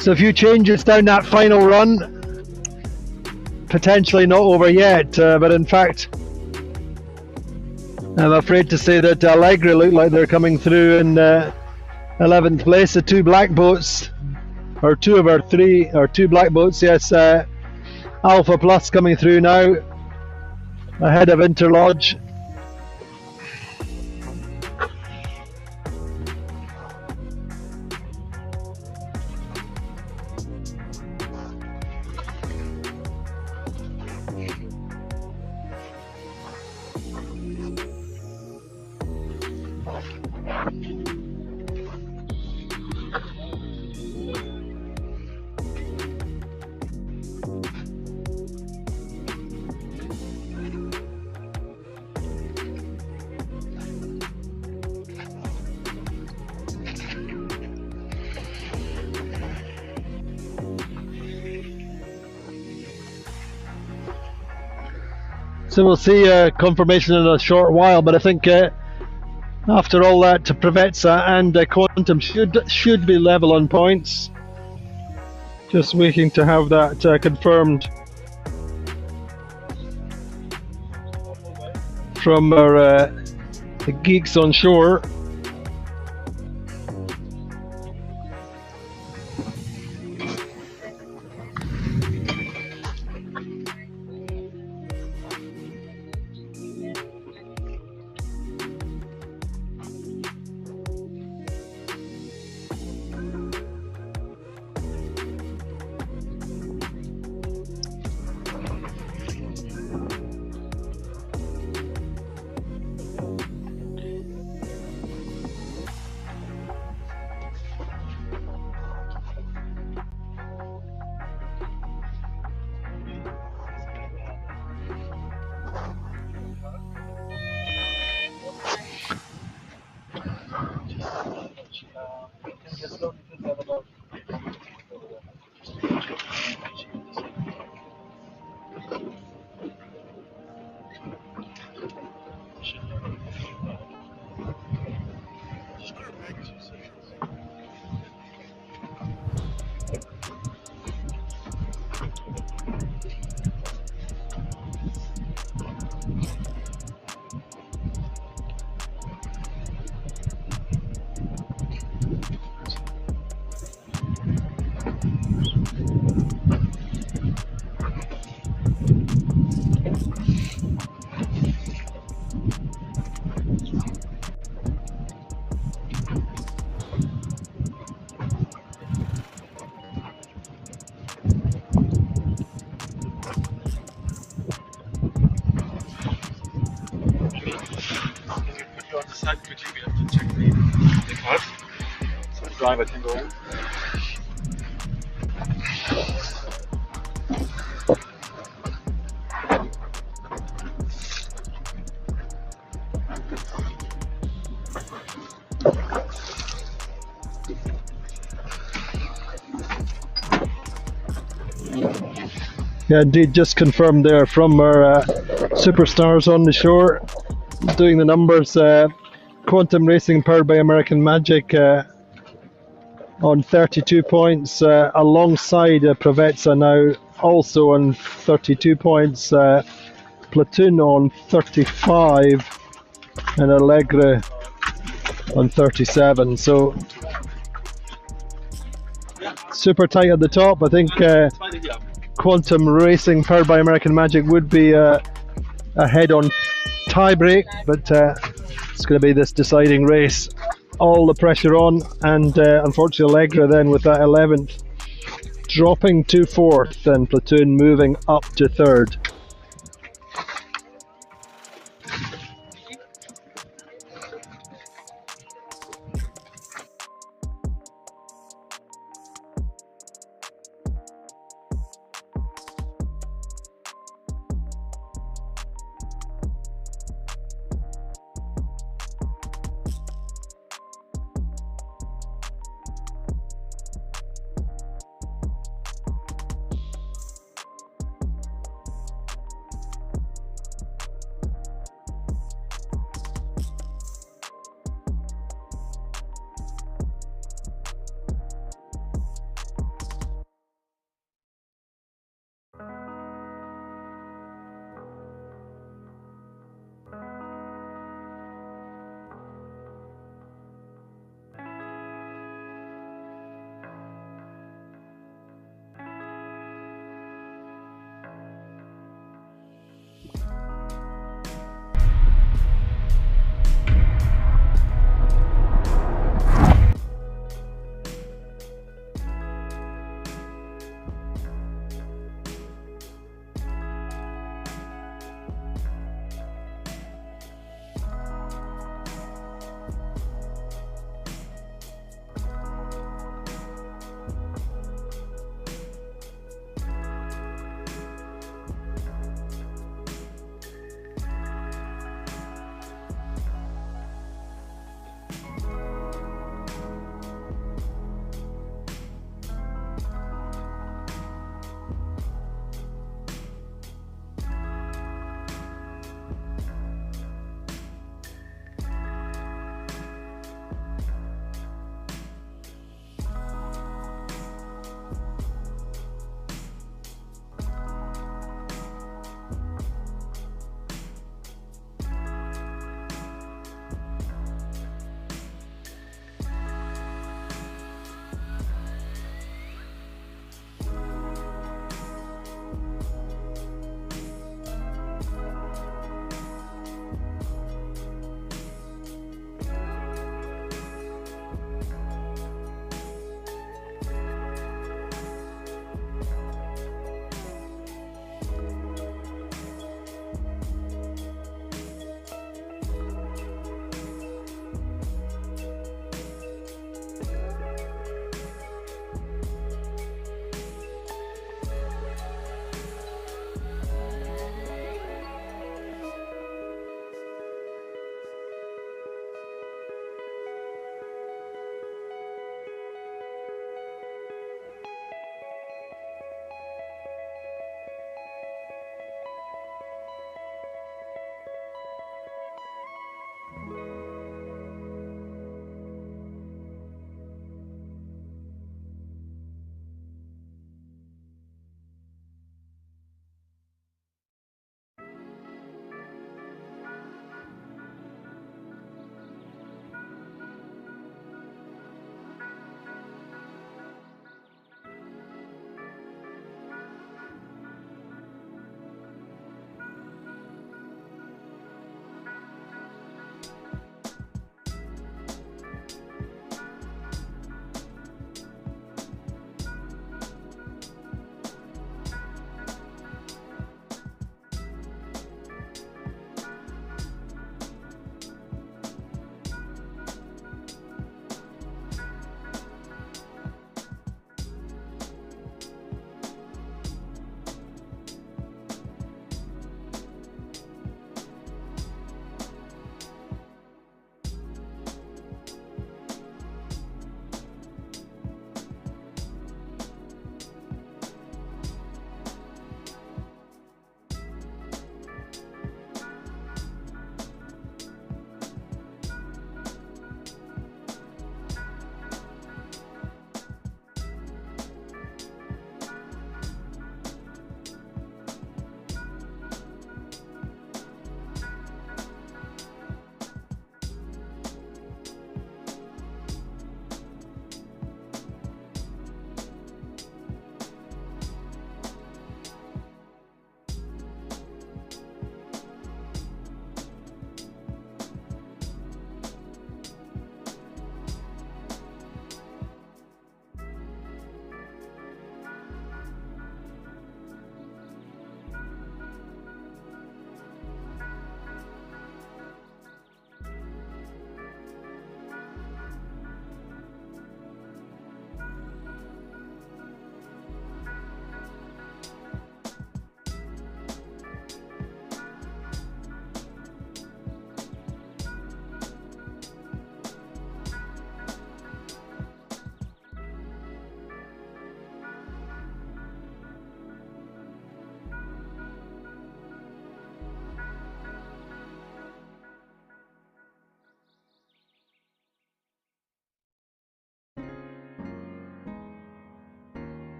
so a few changes down that final run. Potentially not over yet, but in fact, I'm afraid to say that Allegri look like they're coming through in 11th place. The 2 black boats, or 2 of our 3, or 2 black boats, yes. Alpha Plus coming through now, ahead of Interlodge. So we'll see confirmation in a short while, but I think after all that, Prevezza and Quantum should be level on points. Just waiting to have that confirmed from our the geeks on shore.
side quickly, we have to check the cars. So the driver can go in.
Yeah, indeed, just confirmed there from our superstars on the shore, doing the numbers. Quantum Racing, powered by American Magic, on 32 points, alongside Provezza now also on 32 points, Platoon on 35, and Allegre on 37. So super tight at the top. I think Quantum Racing, powered by American Magic, would be ahead on tiebreak, but it's going to be this deciding race. All the pressure on, and unfortunately Allegra then with that 11th dropping to 4th, and Platoon moving up to 3rd.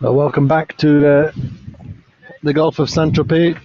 Well, welcome back to the Gulf of Saint-Tropez.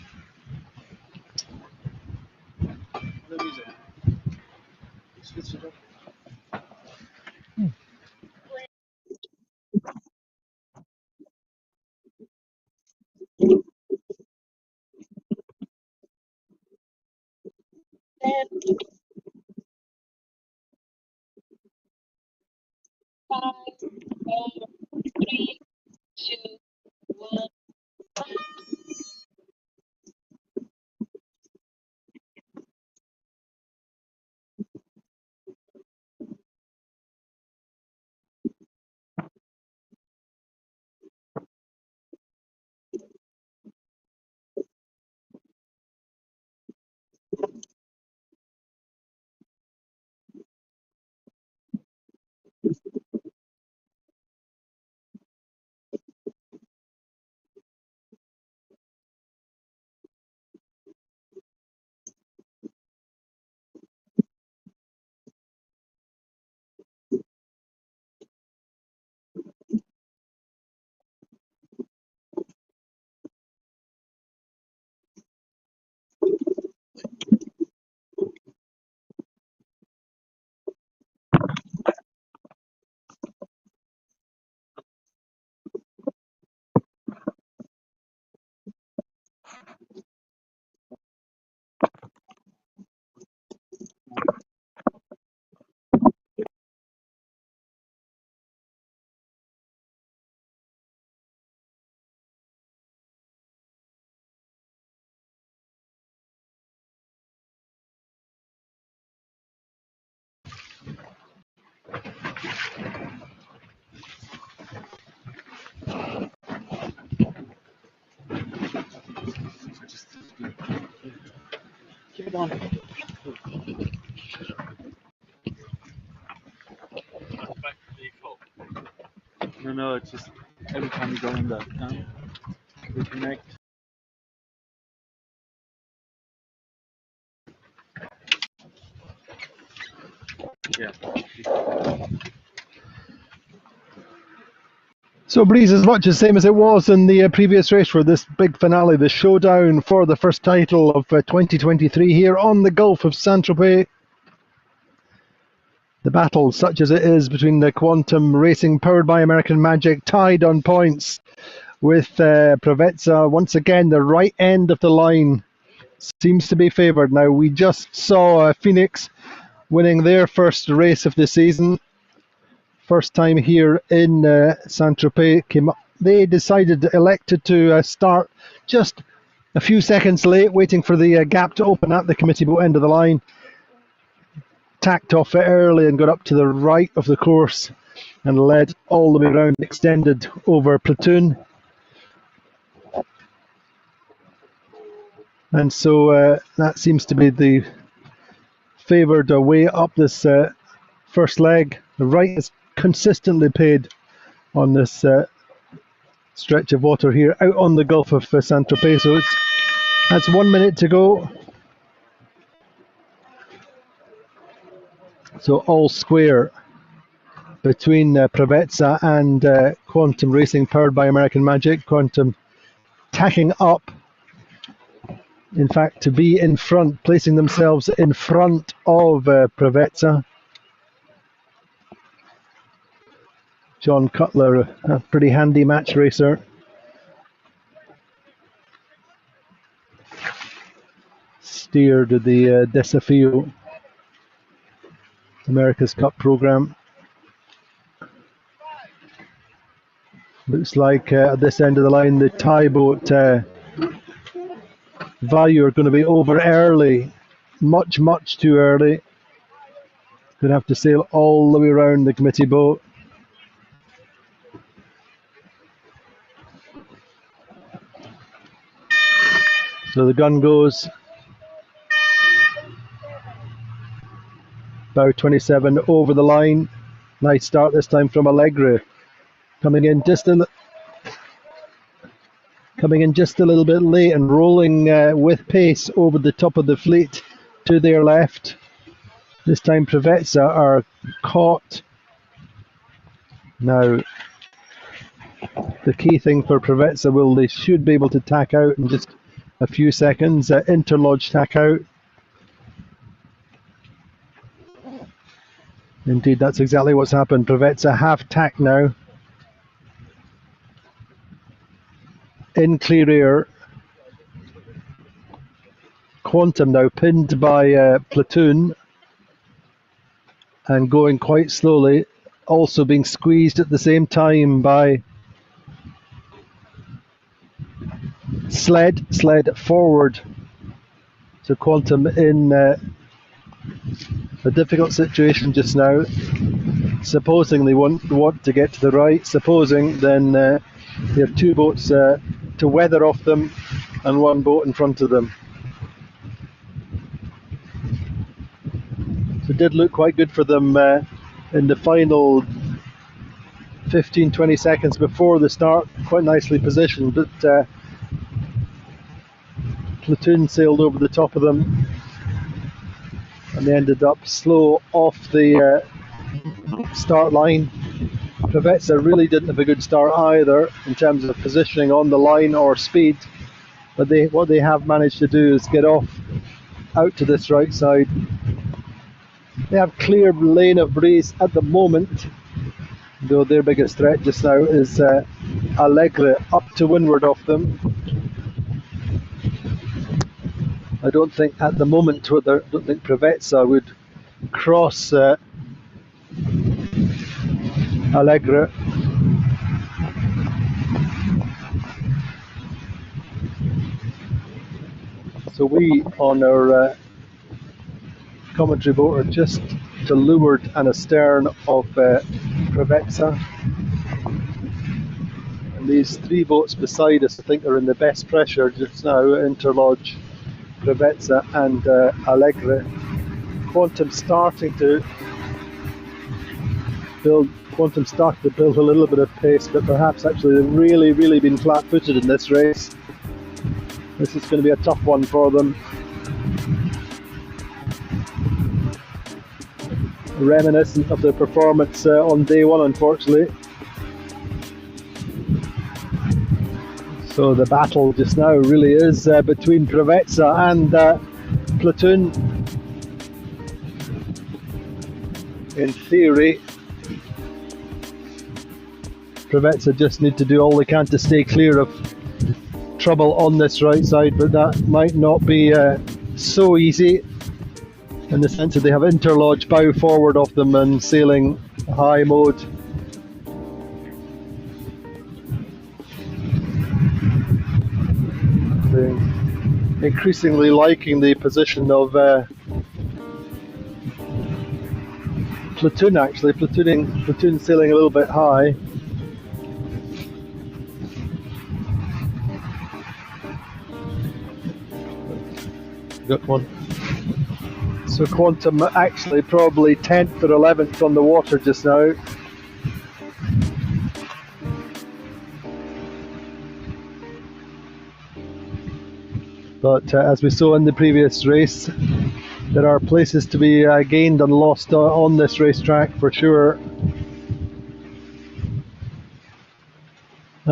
Keep it on. Back to default. No, it's just every time you go in that reconnect. Yeah.
So Breeze is much the same as it was in the previous race for this big finale, the showdown for the first title of 2023 here on the Gulf of Saint-Tropez. The battle, such as it is, between the Quantum Racing powered by American Magic, tied on points with Provezza. Once again, the right end of the line seems to be favoured. Now, we just saw Phoenix winning their first race of the season. First time here in Saint-Tropez. They elected to start just a few seconds late, waiting for the gap to open at the committee boat end of the line. Tacked off early and got up to the right of the course and led all the way around, extended over Platoon. And so that seems to be the favoured way up this first leg. The right is consistently paid on this stretch of water here out on the Gulf of Saint-Tropez. So that's 1 minute to go. So all square between Provezza and Quantum Racing powered by American Magic. Quantum tacking up, in fact, to be in front, placing themselves in front of Provezza. John Cutler, a pretty handy match racer. Steered the Desafio America's Cup program. Looks like at this end of the line, the tie boat value are going to be over early. Much too early. Going to have to sail all the way around the committee boat. So the gun goes. Bow 27 over the line. Nice start this time from Allegri. Coming in just a little bit late and rolling with pace over the top of the fleet to their left. This time Provezza are caught. Now The key thing for Provezza, will they should be able to tack out in just a few seconds. Interlodge tack out. Indeed, that's exactly what's happened. Provezza have tack now. In clear air. Quantum now pinned by Platoon and going quite slowly, also being squeezed at the same time by Sled forward. So Quantum in a difficult situation just now. Supposing they want to get to the right, supposing then they have two boats to weather off them and one boat in front of them. So it did look quite good for them in the final 15-20 seconds before the start, quite nicely positioned, but Platoon sailed over the top of them and they ended up slow off the start line. Provezza really didn't have a good start either in terms of positioning on the line or speed, but what they have managed to do is get off out to this right side. They have clear lane of breeze at the moment, though their biggest threat just now is Allegre up to windward of them. I don't think at the moment, I don't think Provezza would cross Allegre. So we on our commentary boat are just to leeward and astern of Provezza. And these three boats beside us I think are in the best pressure just now, Interlodge, Provezza and Allegre. Quantum starting to build a little bit of pace, but perhaps actually they've really been flat-footed in this race. This is going to be a tough one for them. Reminiscent of their performance on day one, unfortunately. So the battle just now really is between Provezza and Platoon. In theory, Provezza just need to do all they can to stay clear of trouble on this right side, but that might not be so easy, in the sense that they have Interlodge bow forward of them and sailing high mode. They're increasingly liking the position of Platoon, actually. Platoon sailing a little bit high. Got one. So Quantum actually probably 10th or 11th on the water just now. But as we saw in the previous race, there are places to be gained and lost on this racetrack for sure.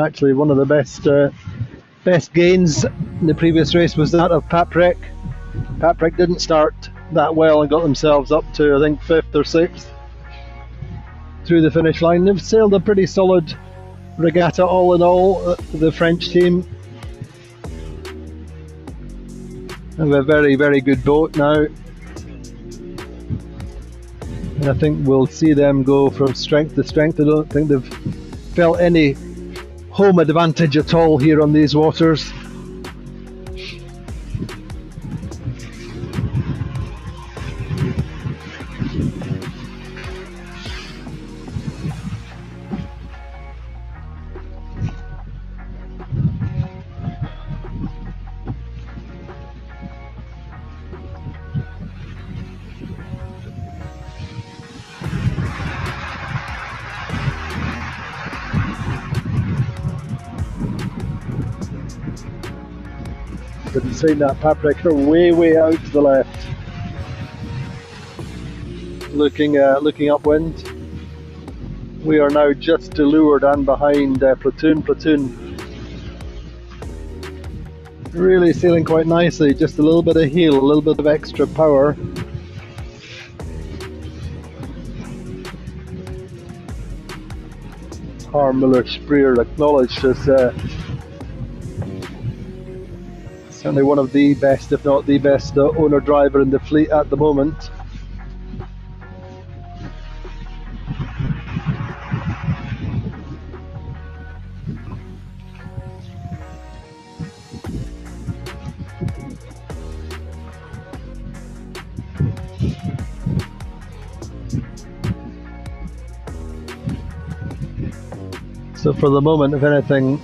Actually, one of the best gains in the previous race was that of Paprec. Paprec didn't start that well and got themselves up to, I think, 5th or 6th through the finish line. They've sailed a pretty solid regatta all in all, the French team. They have a very good boat now. And I think we'll see them go from strength to strength. I don't think they've felt any home advantage at all here on these waters. But seeing that Paprec are way out to the left, looking upwind. We are now just to leeward and behind Platoon. Platoon really sailing quite nicely, just a little bit of heel, a little bit of extra power. Harmiller Spreer acknowledged as certainly one of the best, if not the best, owner driver in the fleet at the moment. So for the moment, if anything,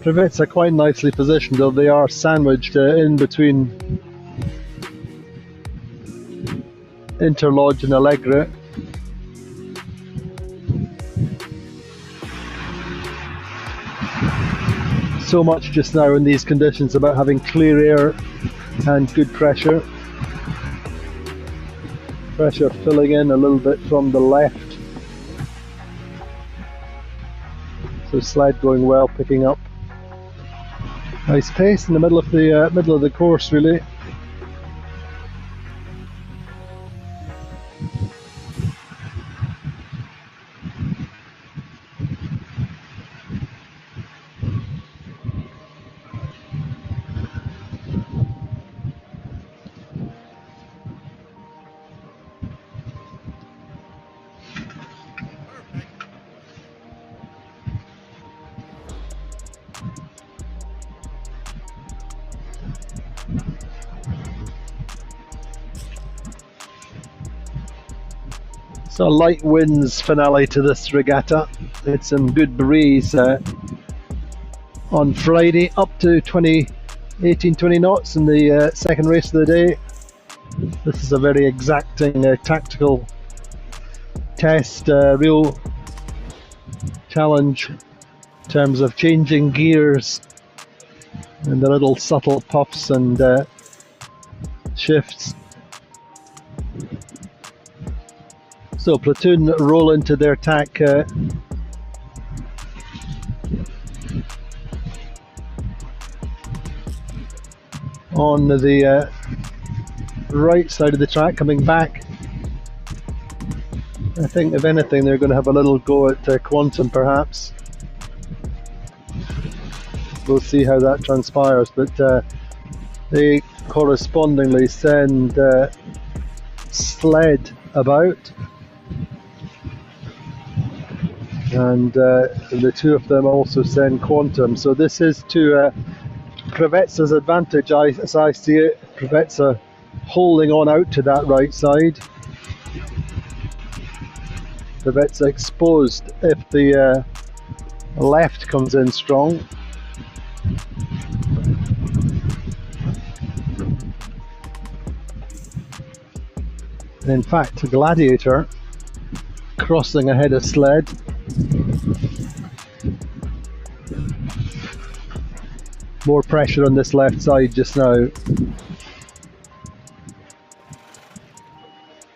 Prevets are quite nicely positioned, though they are sandwiched in between Interlodge and Allegre. So much just now in these conditions about having clear air and good pressure. Pressure filling in a little bit from the left. So sled going well, picking up nice pace in the middle of the course, really. So light winds finale to this regatta. It's some good breeze on Friday, up to 20 knots in the second race of the day. This is a very exacting tactical test, real challenge in terms of changing gears and the little subtle puffs and shifts. So Platoon roll into their tack on the right side of the track, coming back. I think if anything they're going to have a little go at Quantum perhaps. We'll see how that transpires, but they correspondingly send Sled about. And the two of them also send Quantum. So this is to Prevetsa's advantage, as I see it. Prevetsa holding on out to that right side. Prevetsa exposed if the left comes in strong. In fact, Gladiator crossing ahead of Sled. More pressure on this left side just now.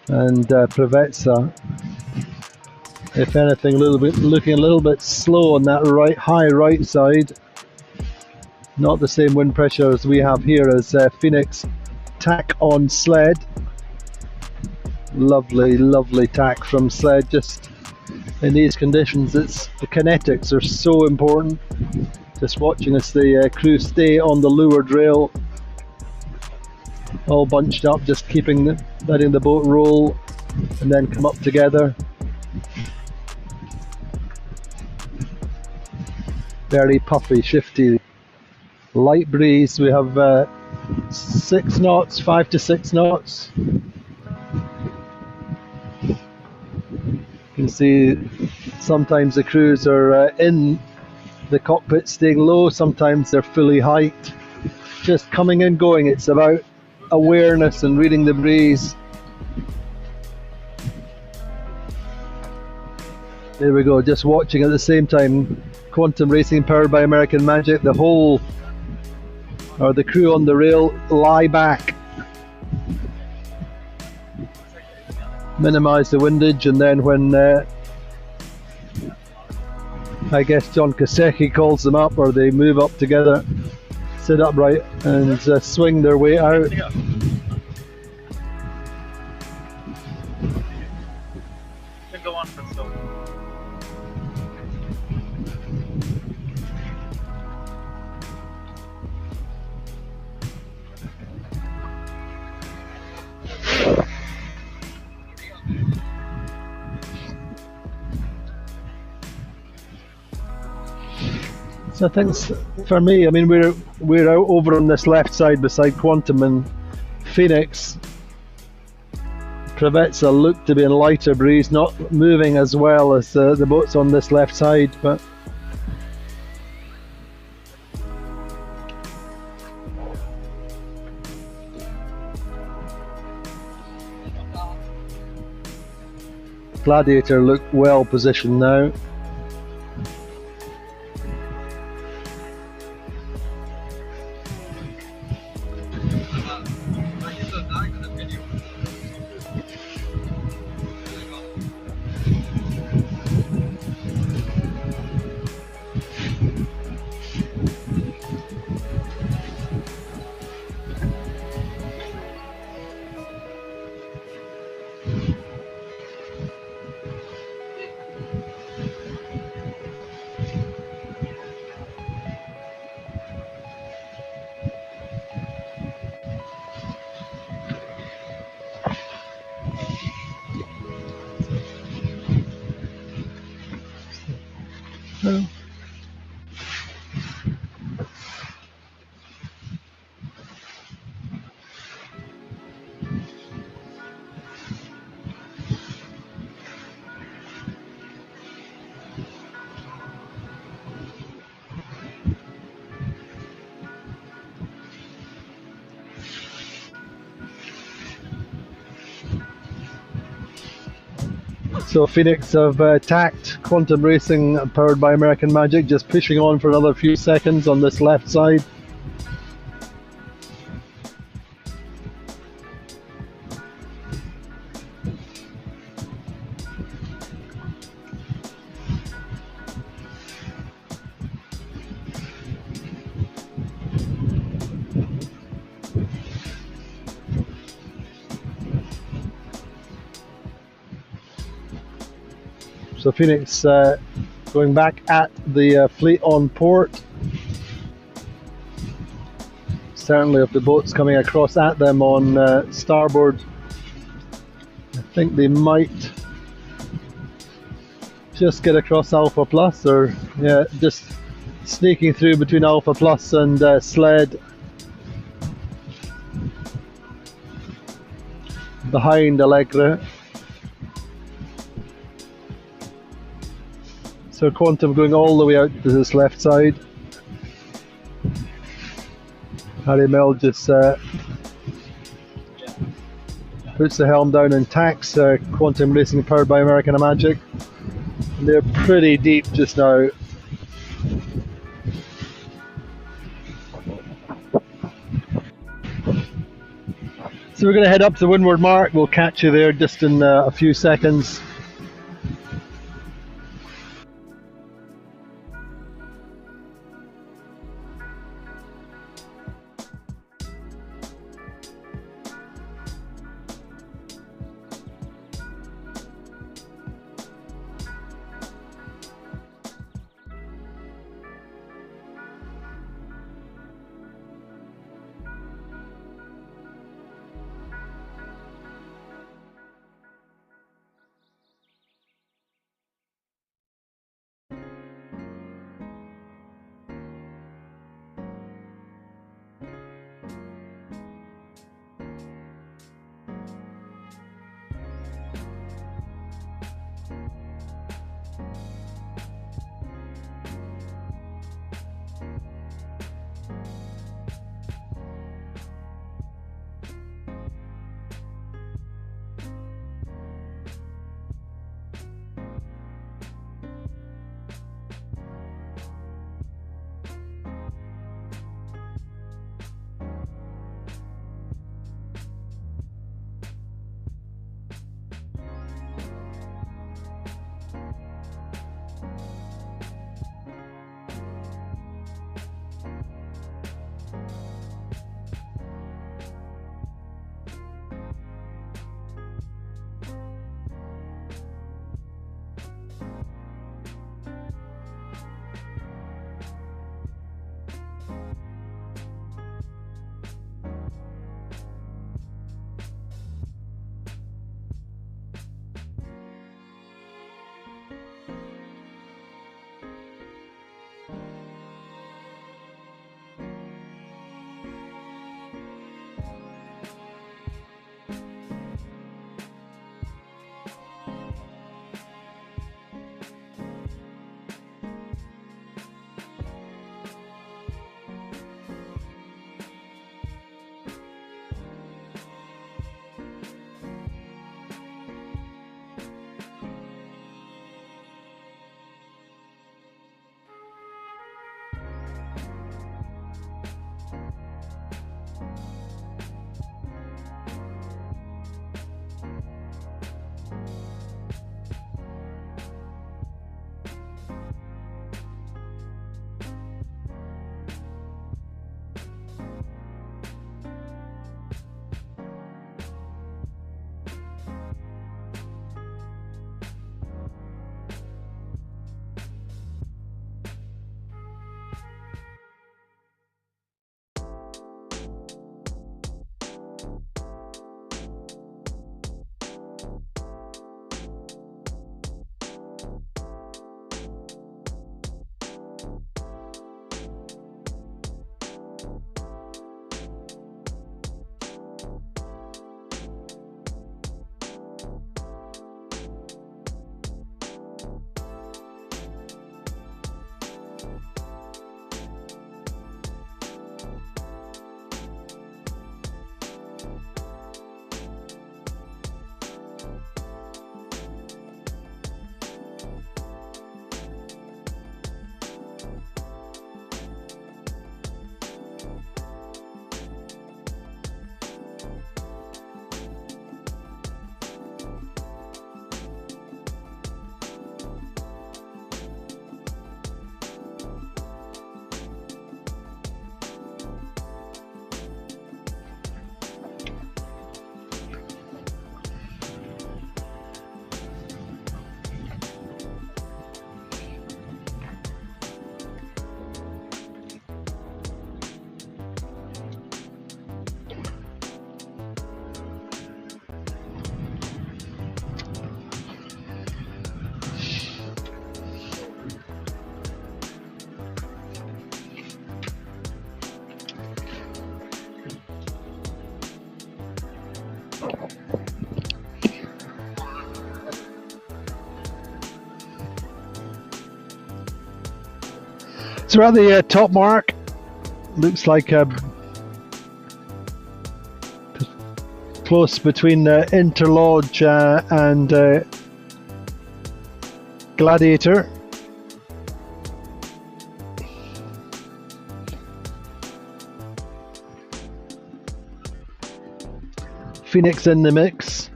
And Prevetsa, if anything, looking a little bit slow on that high right side. Not the same wind pressure as we have here as Phoenix tack on Sled. Lovely, lovely tack from Sled. Just in these conditions, the kinetics are so important. Just watching as the crew stay on the leeward rail, all bunched up, just letting the boat roll and then come up together. Very puffy, shifty, light breeze. We have 6 knots, 5 to 6 knots. You can see sometimes the crews are in the cockpit staying low, sometimes they're fully hiked. Just coming and going, it's about awareness and reading the breeze. There we go, just watching at the same time Quantum Racing powered by American Magic. The crew on the rail lie back, minimize the windage, and then when I guess John Kosecki calls them up, or they move up together, sit upright, and swing their way out.
Go on for so.
So I think for me, I mean, we're out over on this left side beside Quantum and Phoenix. Prevets look to be in lighter breeze, not moving as well as the boats on this left side, but Gladiator look well positioned now. So Phoenix have attacked Quantum Racing, powered by American Magic, just pushing on for another few seconds on this left side. So Phoenix going back at the fleet on port. Certainly if the boat's coming across at them on starboard, I think they might just get across Alpha Plus, or yeah, just sneaking through between Alpha Plus and Sled. Behind Allegra. So Quantum going all the way out to this left side. Harry Mel just puts the helm down and tacks Quantum Racing, powered by American Magic. And they're pretty deep just now. So we're going to head up to Windward Mark. We'll catch you there just in a few seconds. So we're at the top mark. Looks like close between Interlodge and Gladiator. Phoenix in the mix.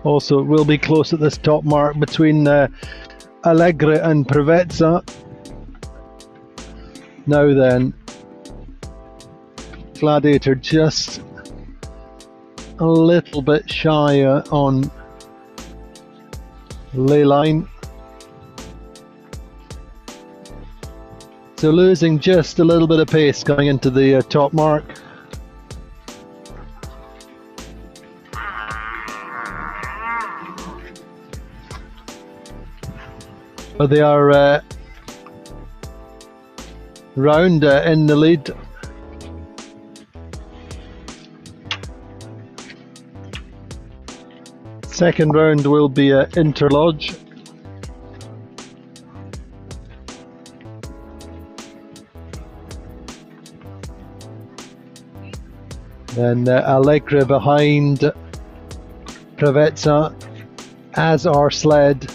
Also, it will be close at this top mark between Allegre and Prevezza. Now then, Gladiator just a little bit shy on ley line. So losing just a little bit of pace going into the top mark. But they are round in the lead. Second round will be Interlodge. Then Allegre behind Prevezza, as are Sled.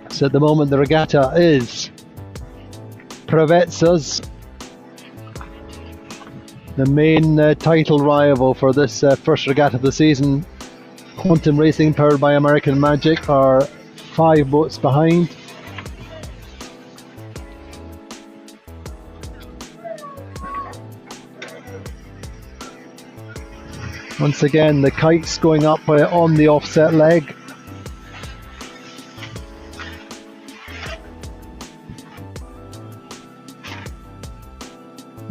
So at the moment the regatta is Prevezza's, the main title rival for this first regatta of the season. Quantum Racing, powered by American Magic, are 5 boats behind. Once again, the kite's going up on the offset leg.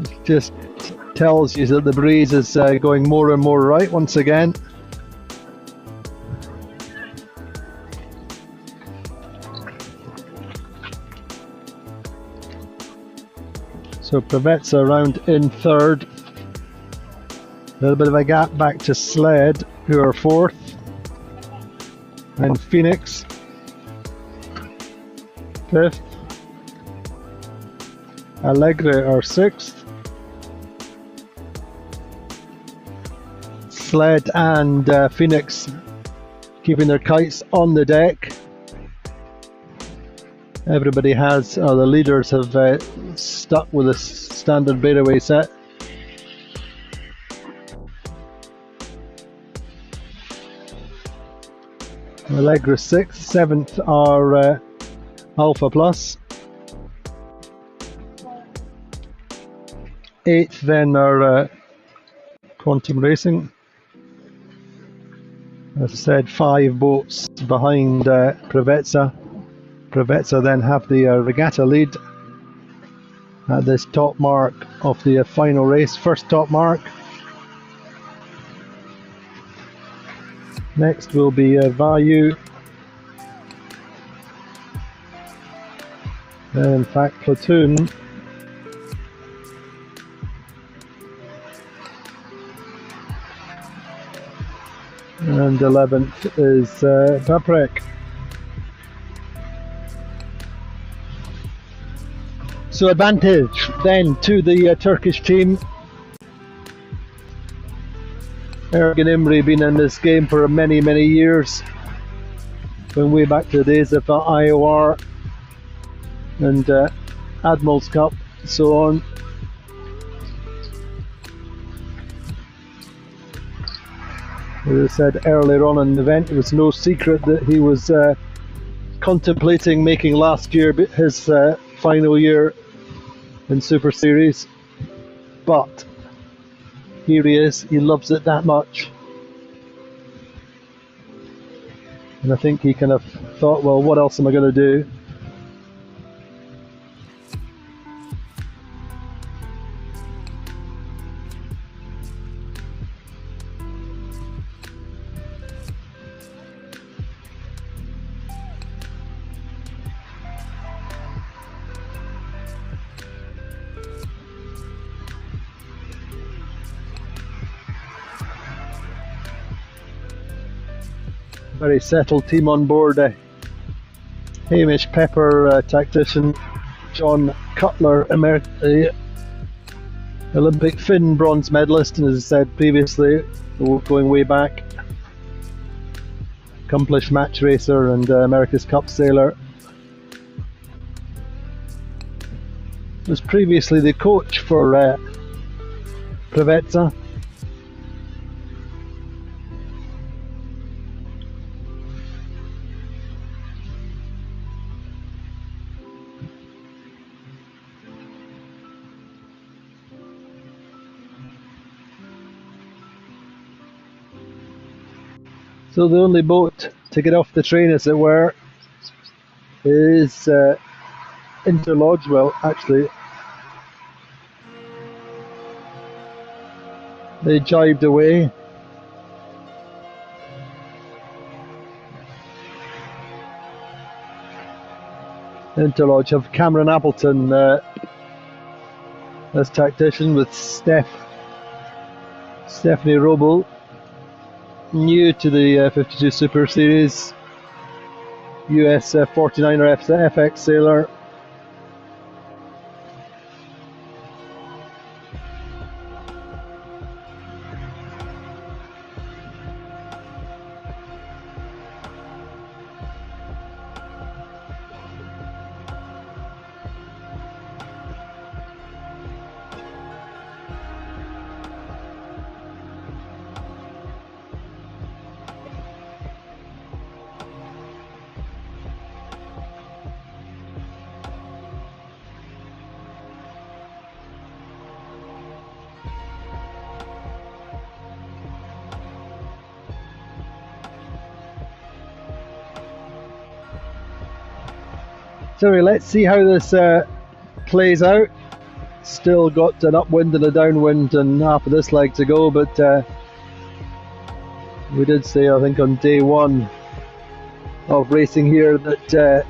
It just tells you that the breeze is going more and more right once again. So Prevezza around in third. A little bit of a gap back to Sled, who are fourth. And Phoenix, fifth. Allegre are sixth. Sled and Phoenix keeping their kites on the deck. Everybody has, the leaders have stuck with a standard breakaway set. Allegre 6th, 7th are Alpha Plus. 8th then are Quantum Racing. As I said, 5 boats behind Prevezza. Prevezza then have the regatta lead at this top mark of the final race, first top mark. Next will be Vayu. Then in fact Platoon. And 11th is Paprek. So advantage then to the Turkish team. Ergin Imri been in this game for many years, going way back to the days of IOR and Admiral's Cup and so on. As I said earlier on in the event, it was no secret that he was contemplating making last year his final year in Super Series, but here he is, he loves it that much. And I think he kind of thought, well, what else am I going to do? Very settled team on board. Hamish Pepper, tactician. John Cutler, Olympic Finn bronze medalist, and as I said previously, going way back, accomplished match racer and America's Cup sailor. Was previously the coach for Regatta. So the only boat to get off the train, as it were, is Interlodge. Well, actually, they jibed away. Interlodge have Cameron Appleton as tactician, with Stephanie Roble, new to the 52 Super Series, US 49er FX sailor. So let's see how this plays out. Still got an upwind and a downwind and half of this leg to go, but we did say, I think on day one of racing here, that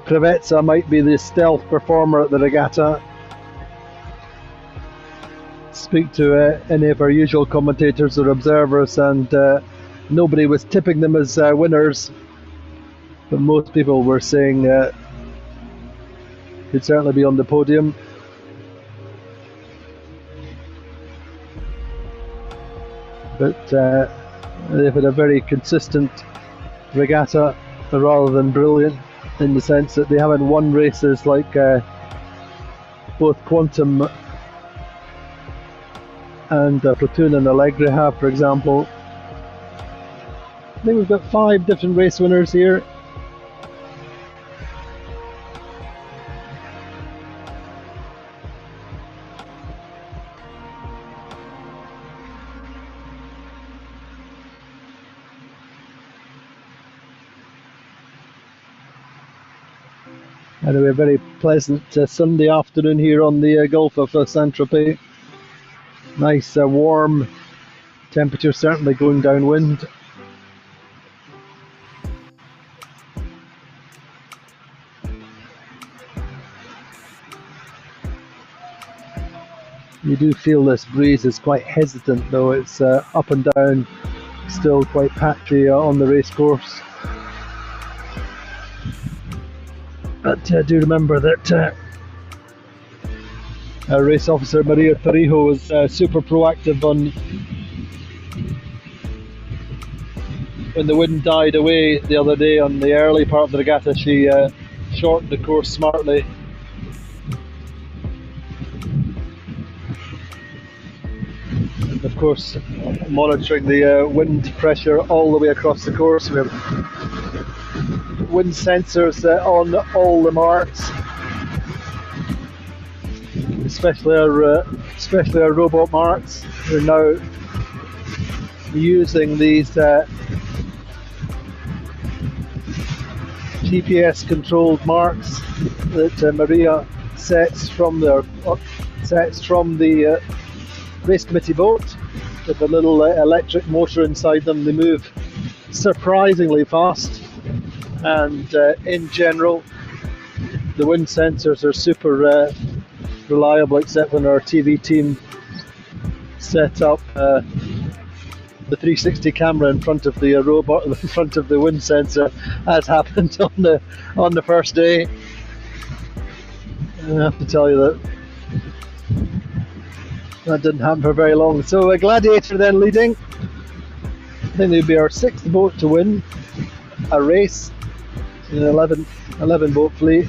Regatta might be the stealth performer at the regatta. Speak to any of our usual commentators or observers, and nobody was tipping them as winners. But most people were saying he'd certainly be on the podium. But they've had a very consistent regatta, rather than brilliant, in the sense that they haven't won races like both Quantum and Platoon and Allegri have, for example. I think we've got 5 different race winners here. Anyway, a very pleasant Sunday afternoon here on the Gulf of Saint-Tropez. Nice warm temperature, certainly going downwind. You do feel this breeze is quite hesitant, though. It's up and down, still quite patchy on the race course. But do remember that our race officer Maria Torrijos was super proactive on when the wind died away the other day on the early part of the regatta. She shortened the course smartly. And of course, monitoring the wind pressure all the way across the course. We have wind sensors on all the marks, especially our robot marks. We're now using these GPS controlled marks that Maria sets from the race committee boat with a little electric motor inside them. They move surprisingly fast. And in general, the wind sensors are super reliable, except when our TV team set up the 360 camera in front of the robot, in front of the wind sensor, as happened on the first day. And I have to tell you that didn't happen for very long. So a Gladiator then leading. I think they'd be our 6th boat to win a race in an 11 boat fleet.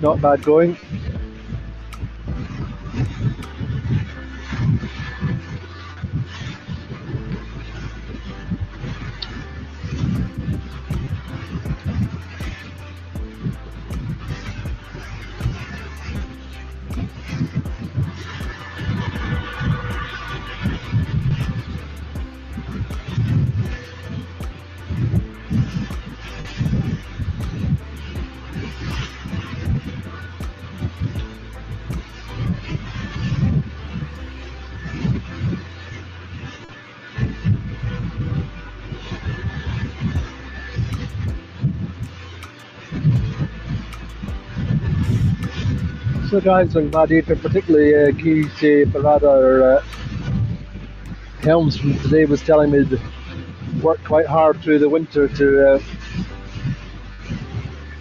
Not bad going. The guys on Gladiator, particularly Guy Parada, or Helms from today, was telling me to work quite hard through the winter to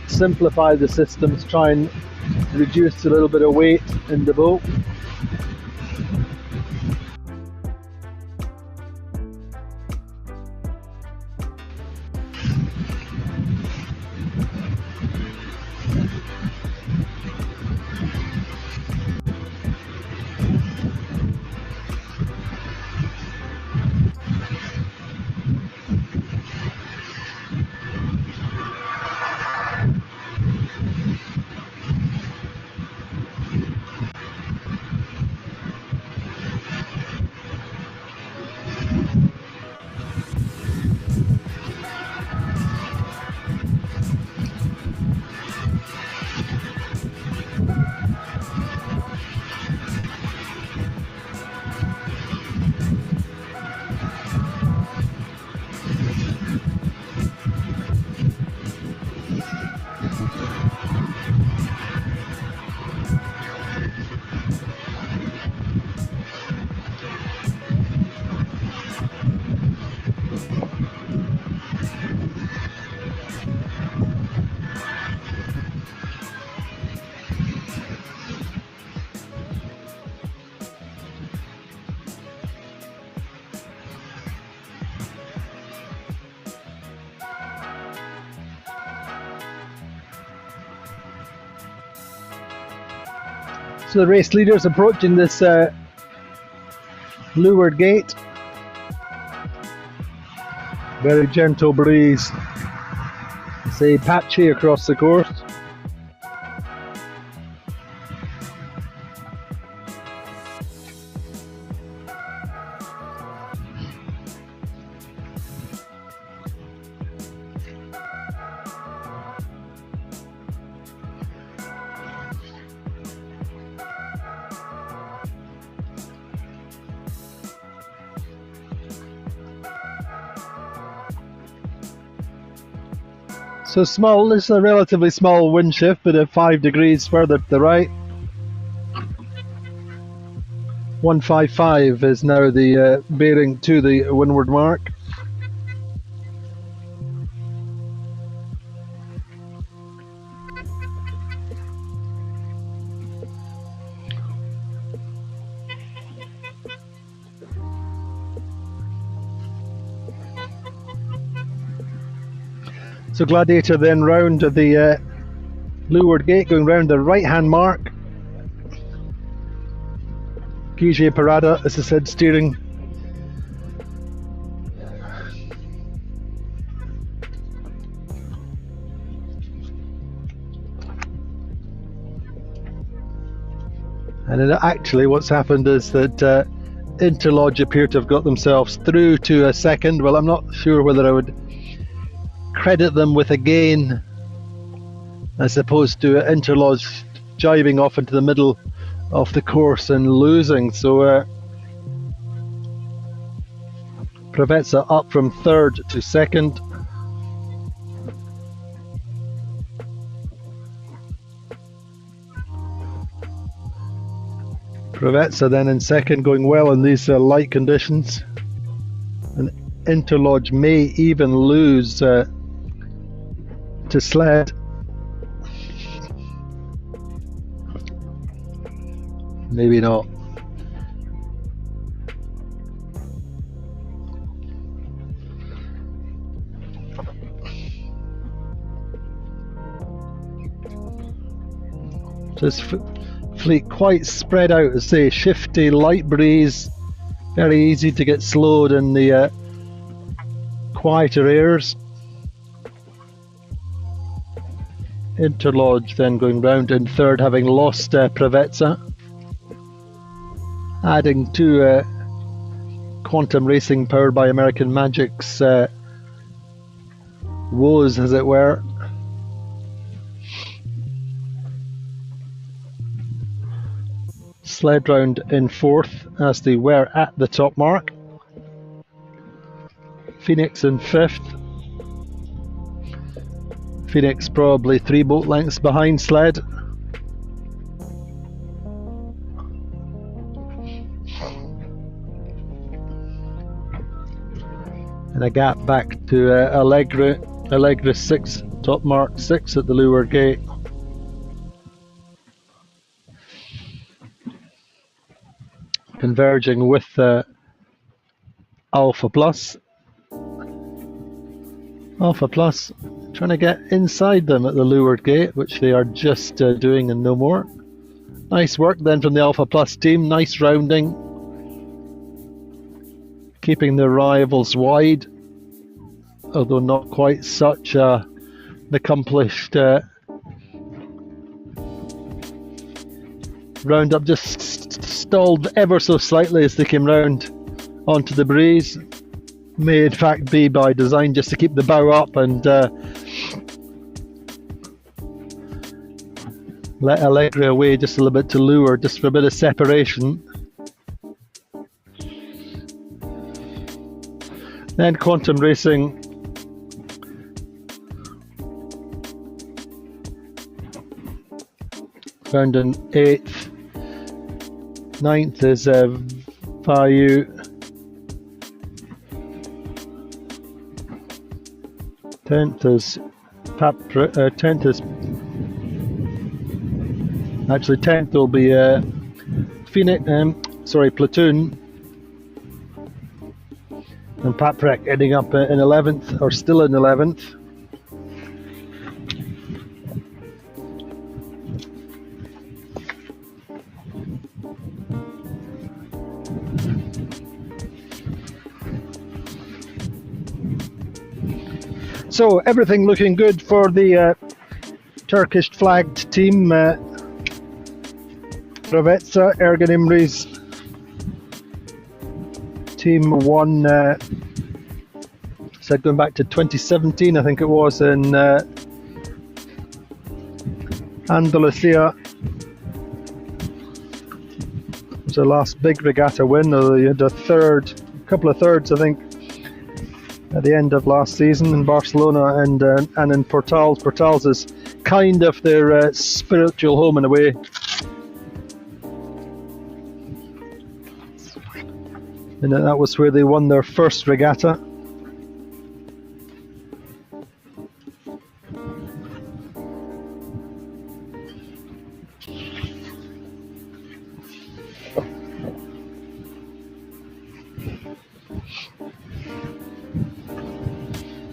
simplify the systems, try and reduce a little bit of weight in the boat. So the race leaders approaching this leeward gate. Very gentle breeze. Say patchy across the course. So small, this is a relatively small wind shift, but at 5 degrees further to the right. 155 is now the bearing to the windward mark. So Gladiator then round the leeward gate, going round the right hand mark. Guy Parada, as I said, steering. And then actually what's happened is that Interlodge appear to have got themselves through to a second. Well, I'm not sure whether I would credit them with a gain as opposed to Interlodge jibing off into the middle of the course and losing. So Provezza up from third to second. Provezza then in second, going well in these light conditions. Interlodge may even lose to Sled. Maybe not. This fleet quite spread out, as say, shifty, light breeze, very easy to get slowed in the quieter airs. Interlodge then going round in third, having lost Prevezza, adding to Quantum Racing powered by American Magic's woes, as it were. Sled round in fourth, as they were at the top mark. Phoenix in fifth. Phoenix probably 3 boat lengths behind Sled. And a gap back to Allegra. Allegra 6, top mark 6 at the Leeward Gate. Converging with Alpha Plus. Alpha Plus trying to get inside them at the Leeward Gate, which they are just doing and no more. Nice work then from the Alpha Plus team, nice rounding. Keeping their rivals wide, although not quite such an accomplished roundup. Just stalled ever so slightly as they came round onto the breeze. May in fact be by design, just to keep the bow up and let Allegra away just a little bit to Leeward, just for a bit of separation. Then Quantum Racing found in 8th. 9th is Vayu. 10th is 10th is actually 10th will be Phoenix. Platoon. And Paprec ending up in 11th, or still in 11th. So everything looking good for the Turkish flagged team. Prevezza, Ergen Imri's team won, said going back to 2017, I think it was, in Andalusia. It was their last big regatta win, although you had a couple of thirds, I think, at the end of last season in Barcelona and in Portals. Portals is kind of their spiritual home in a way. And that was where they won their first regatta.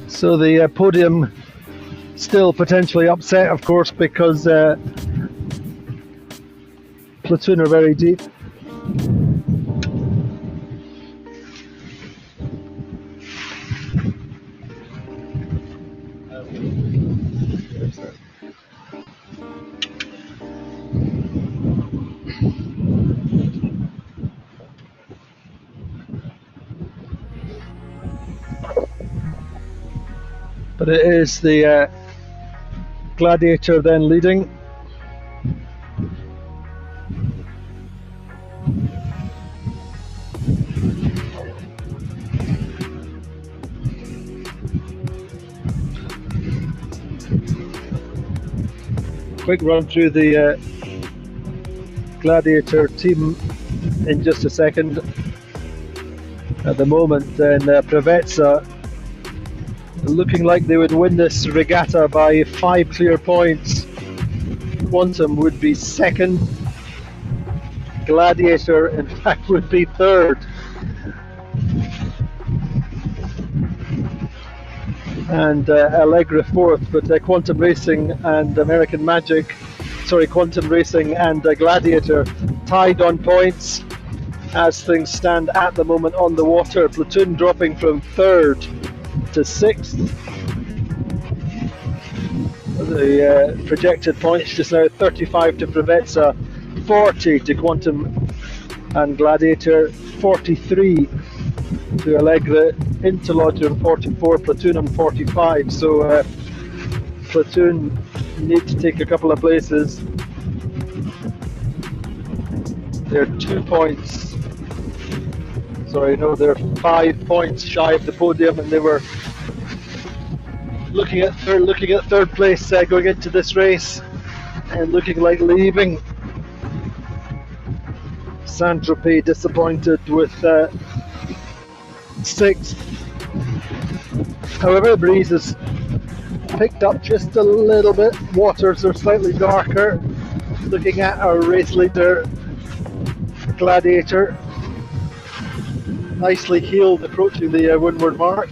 So the podium still potentially upset, of course, because Platoon are very deep. But it is the Gladiator then leading. Quick run through the Gladiator team in just a second. at the moment, then Preveza looking like they would win this regatta by 5 clear points. Quantum would be second. Gladiator, in fact, would be third. And Allegra fourth, but Quantum Racing and Quantum Racing and Gladiator tied on points as things stand at the moment on the water. Platoon dropping from third to sixth. The projected points just now: 35 to Preveza, 40 to Quantum and Gladiator, 43 to Allegra, Interlodge on 44, Platoon on 45. So Platoon need to take a couple of places. They're 2 points. Sorry, no, they're 5 points shy of the podium, and they were looking at third place going into this race, and looking like leaving. Saint-Tropez disappointed with sixth. However, the breeze has picked up just a little bit. Waters are slightly darker. Looking at our race leader, Gladiator, nicely heeled, approaching the windward mark.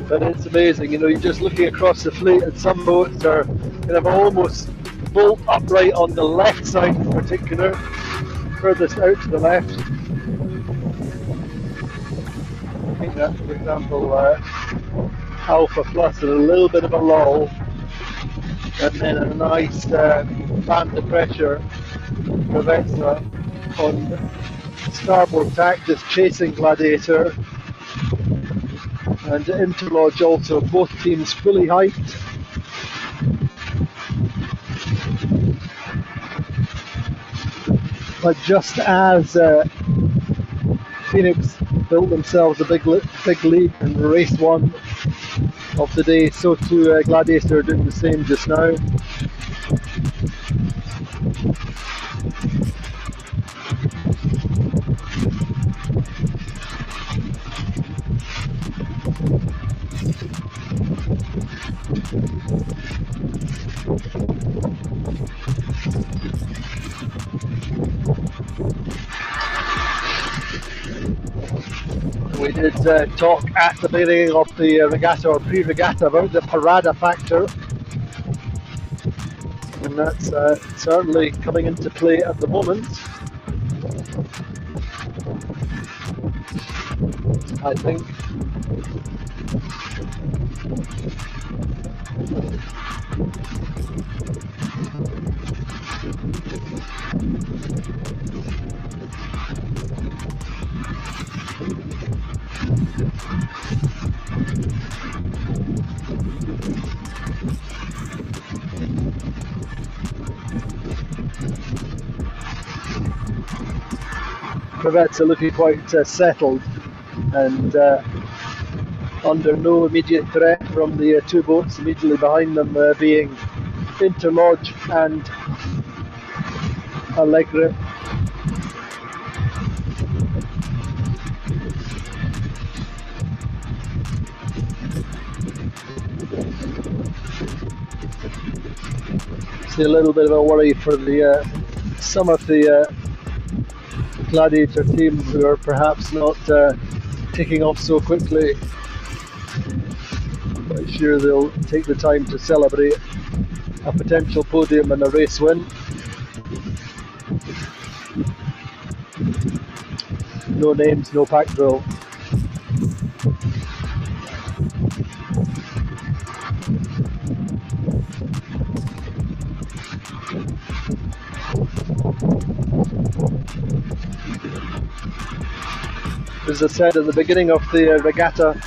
But it's amazing, you're just looking across the fleet, and some boats are kind of almost bolt upright on the left side in particular, furthest out to the left. I think that, for example, Alpha Plus had a little bit of a lull, and then a nice band of pressure. Regatta on starboard tack, just chasing Gladiator. And Interlodge also, both teams fully hyped. But just as Phoenix built themselves a big lead in race one of the day, so too Gladiator are doing the same just now. We did talk at the beginning of the regatta, or pre-regatta, about the parada factor, and that's certainly coming into play at the moment. I think. Preveza looking quite settled, and under no immediate threat from the two boats immediately behind them, being Interlodge and Allegra. See a little bit of a worry for the some of the Gladiator team who are perhaps not taking off so quickly. I'm sure they'll take the time to celebrate a potential podium and a race win. No names, no pack drill. As I said at the beginning of the regatta,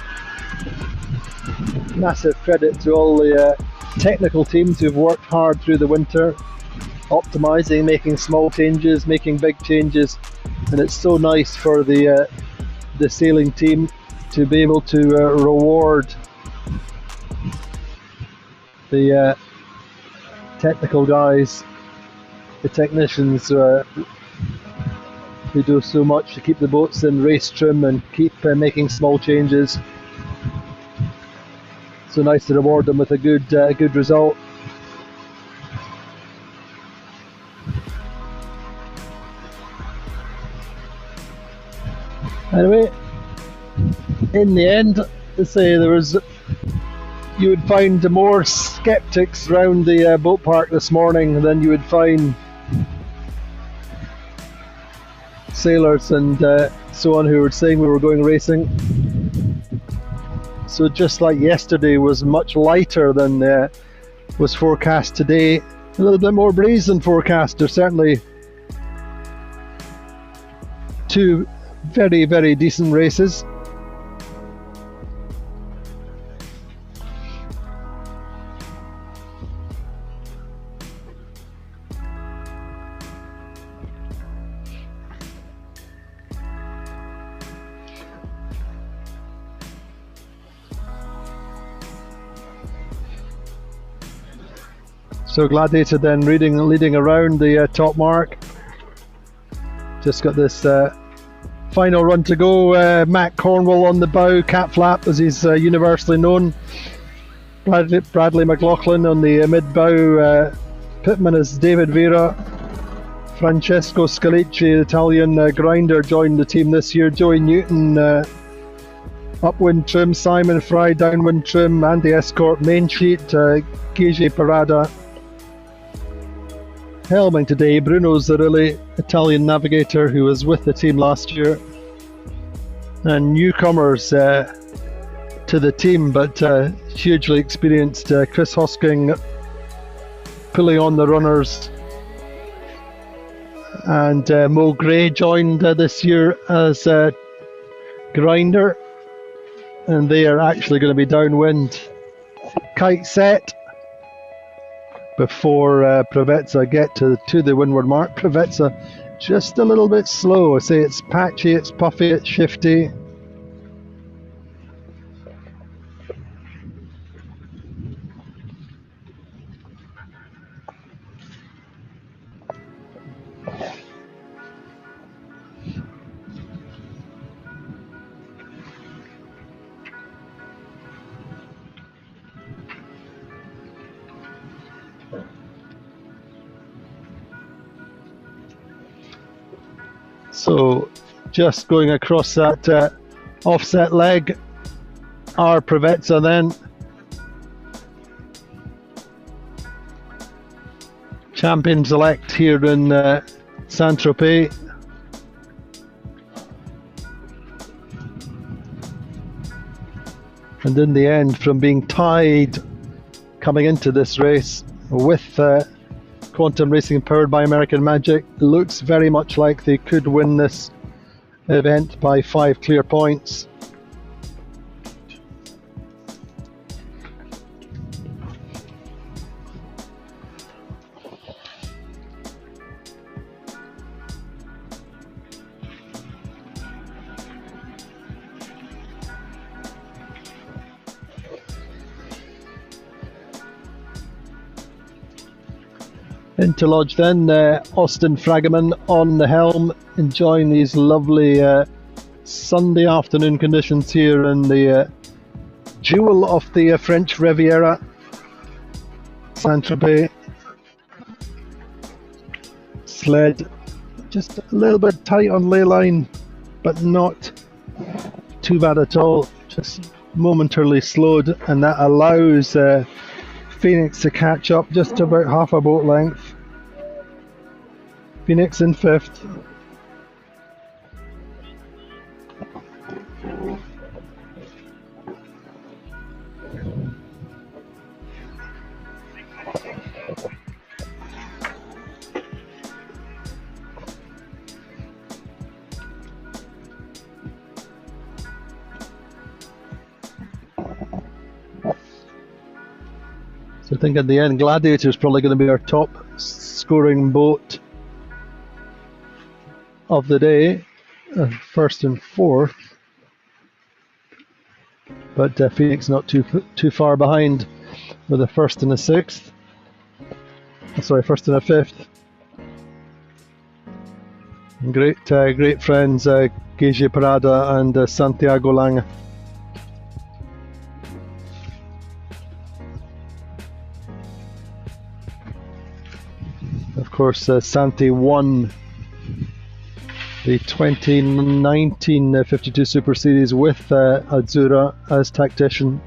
massive credit to all the technical teams who've worked hard through the winter, optimising, making small changes, making big changes, and it's so nice for the sailing team to be able to reward the technical guys, the technicians who do so much to keep the boats in race trim and keep making small changes. So nice to reward them with a good result. Anyway, in the end, to say you would find more skeptics around the boat park this morning than you would find sailors and so on who were saying we were going racing. So just like yesterday was much lighter than was forecast today, a little bit more breeze than forecast. There's certainly two very, very decent races. So Gladiator then leading around the top mark. Just got this final run to go. Matt Cornwell on the bow, cat flap as he's universally known. Bradley McLaughlin on the mid bow. Pitman is David Vera. Francesco Scalici, Italian grinder, joined the team this year. Joey Newton upwind trim, Simon Fry downwind trim, Andy Escort main sheet, Gigi Parada helming today. Bruno Zarilli, Italian navigator who was with the team last year. And newcomers to the team, but hugely experienced. Chris Hosking pulling on the runners. And Mo Gray joined this year as grinder. And they are actually going to be downwind. Kite set before Provezza get to the windward mark. Provezza just a little bit slow. I say it's patchy, it's puffy, it's shifty. So just going across that offset leg, our Provezza then. Champions elect here in Saint-Tropez. And in the end, from being tied coming into this race with Quantum Racing powered by American Magic, looks very much like they could win this event by 5 clear points. Into lodge then, Austin Fragaman on the helm, enjoying these lovely Sunday afternoon conditions here in the jewel of the French Riviera, Saint-Tropez. Sled just a little bit tight on ley line, but not too bad at all, just momentarily slowed, and that allows Phoenix to catch up just about half a boat length. Phoenix in 5th. So I think at the end, Gladiator is probably going to be our top scoring boat of the day, 1st and 4th. But Phoenix not too far behind. with a first and a sixth. Sorry, first and a fifth. Great friends, Gigi Parada and Santiago Lange. Of course, Santi won the 2019 52 Super Series with Azzurra as tactician.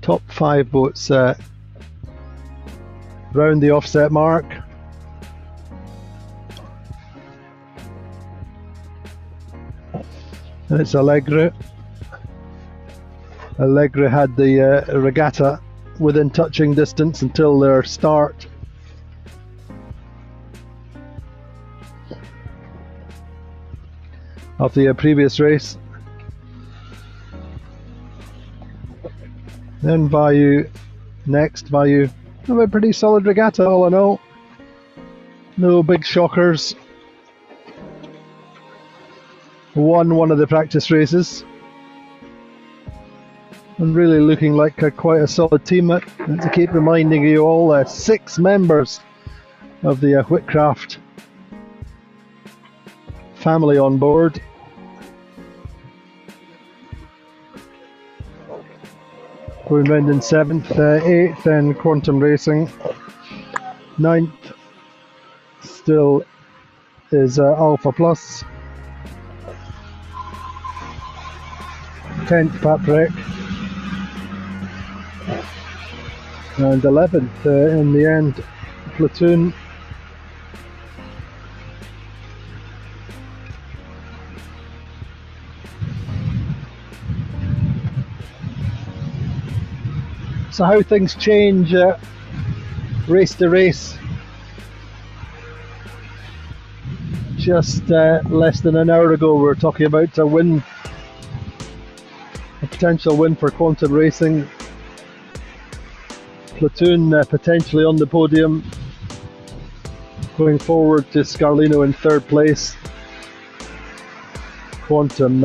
Top 5 boats round the offset mark. And it's Allegri. Allegri had the Regatta within touching distance until their start. Of the previous race. Then Vayu, next Vayu. A pretty solid regatta all in all. No big shockers. Won one of the practice races. And really looking like quite a solid team. And to keep reminding you all, 6 members of the Whitcraft family on board. Going round in 7th, 8th in Quantum Racing. 9th still is Alpha Plus. 10th Patrick. And 11th in the end, Platoon. So how things change race to race. Just less than an hour ago we were talking about a win, a potential win for Quantum Racing. Platoon potentially on the podium, going forward to Scarlino in 3rd place. Quantum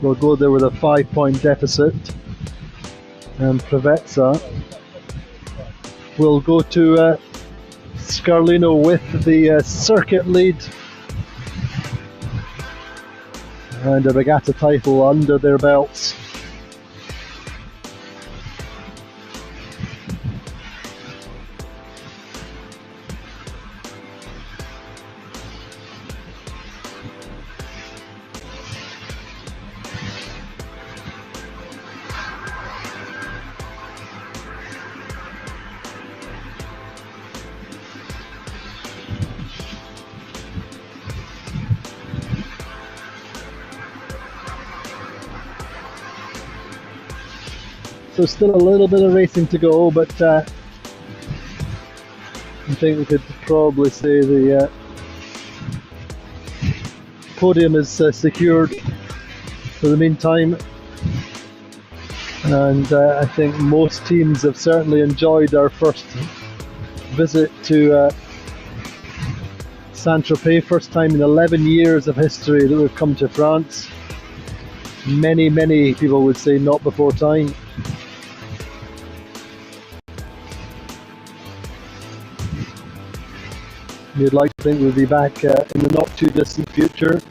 will go there with a 5-point deficit, and Prevezza will go to Scarlino with the circuit lead and a regatta title under their belts. So still a little bit of racing to go, but I think we could probably say the podium is secured for the meantime. And I think most teams have certainly enjoyed our first visit to Saint-Tropez. First time in 11 years of history that we've come to France. Many people would say not before time. You'd like to think we'll be back in the not too distant future.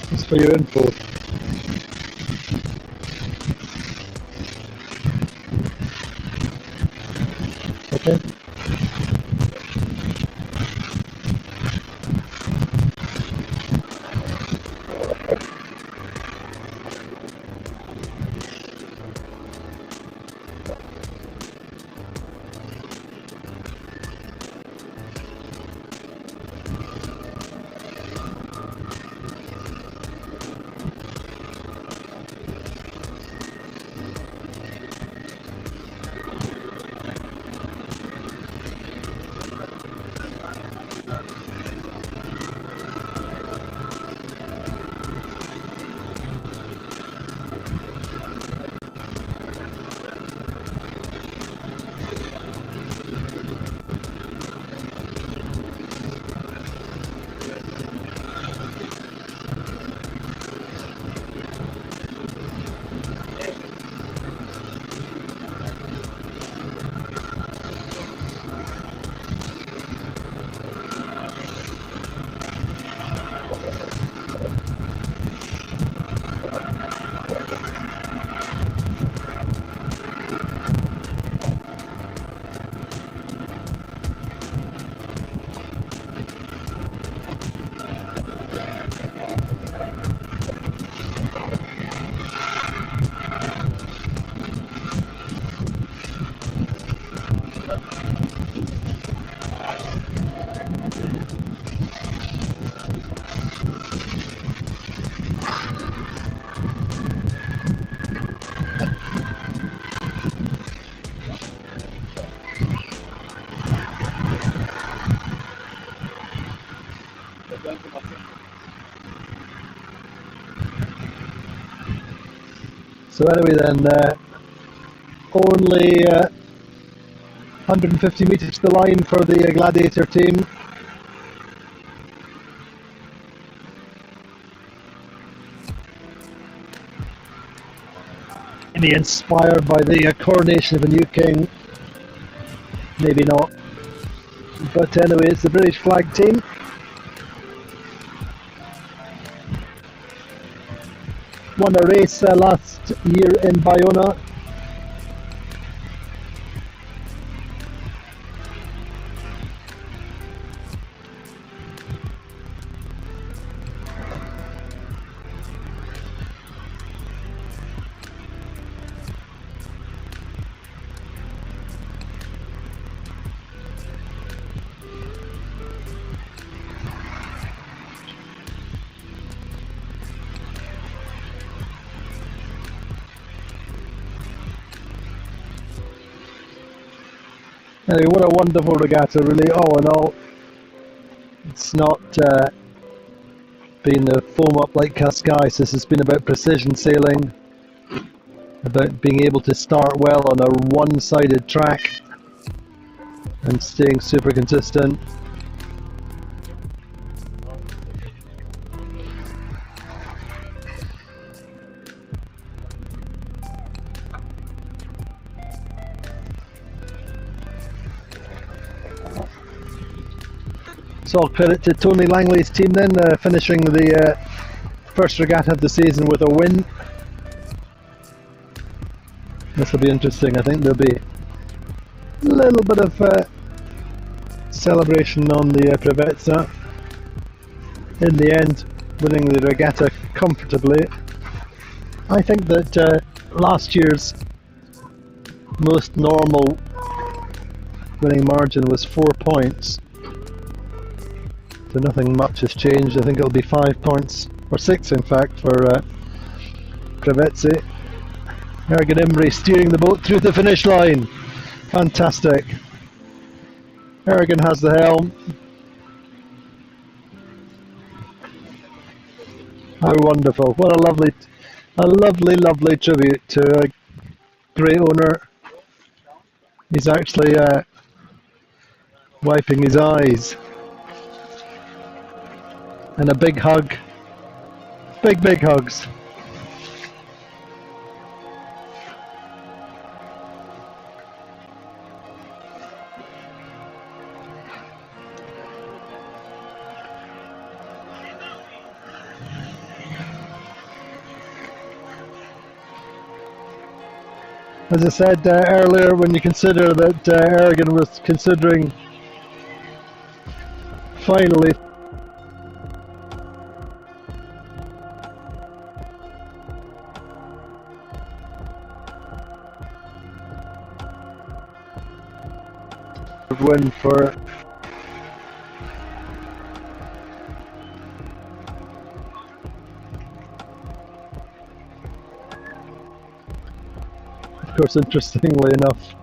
Thanks for your info. Okay. So anyway then, only 150 metres to the line for the Gladiator team. Maybe inspired by the coronation of a new king. Maybe not. But anyway, it's the British flag team. Won a race last year in Bayona. Anyway, what a wonderful regatta, really, all in all. It's not been a foam up like Cascais. This has been about precision sailing, about being able to start well on a one-sided track and staying super consistent. So all credit to Tony Langley's team then, finishing the first regatta of the season with a win. This will be interesting. I think there'll be a little bit of celebration on the Prevezza. In the end, winning the regatta comfortably. I think that last year's most normal winning margin was 4 points. So nothing much has changed. I think it'll be 5 points, or 6 in fact, for Prevezzi. Ergen Imrie steering the boat through the finish line. Fantastic. Ergen has the helm. How wonderful. What a lovely tribute to a great owner. He's actually wiping his eyes. And a big hug. Big hugs. As I said earlier, when you consider that Aragon was considering finally win for of course, interestingly enough,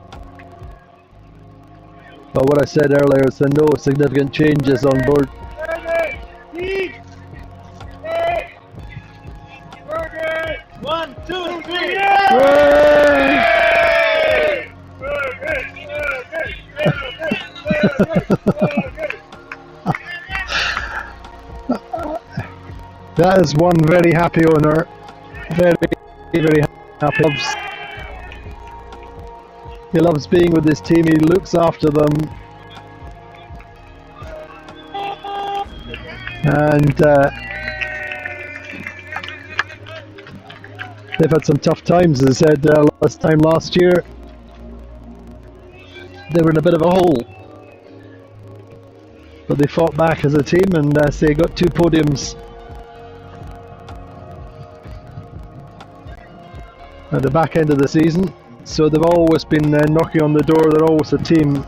well, what I said earlier is there are no significant changes on board.
One, two, three.
That is one very happy owner, very, very happy. He loves being with his team, he looks after them, and they've had some tough times. As I said last year, they were in a bit of a hole, but they fought back as a team and they got 2 podiums at the back end of the season. So they've always been knocking on the door, they're always a team.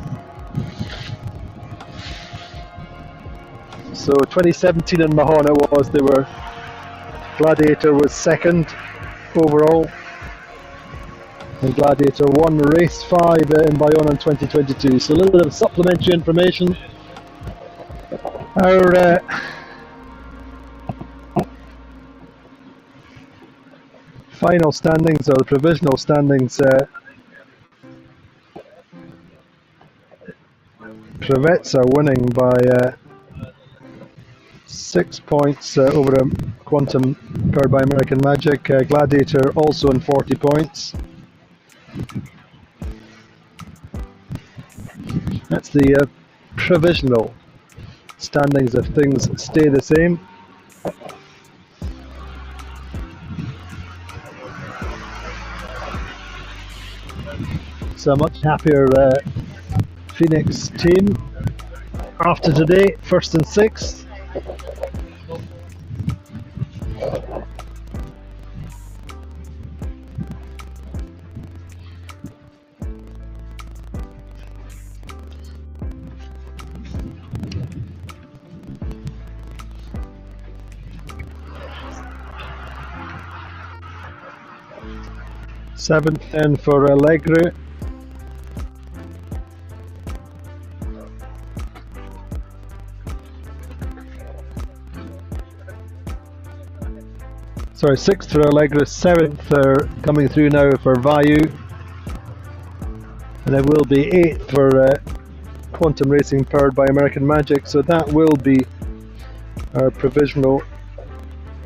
So 2017 in Mahon it was, they were, Gladiator was second overall, and Gladiator won race 5 in Bayonne in 2022. So a little bit of supplementary information. Our final standings, or the provisional standings, Crevettes are winning by 6 points over Quantum powered by American Magic. Gladiator also in 40 points. That's the provisional standings if things stay the same. So a much happier Phoenix team after today, 1st and 6th. Seventh then for Allegro. Sorry, 6th for Allegra, 7th coming through now for Vayu, and it will be 8th for Quantum Racing powered by American Magic. So that will be our provisional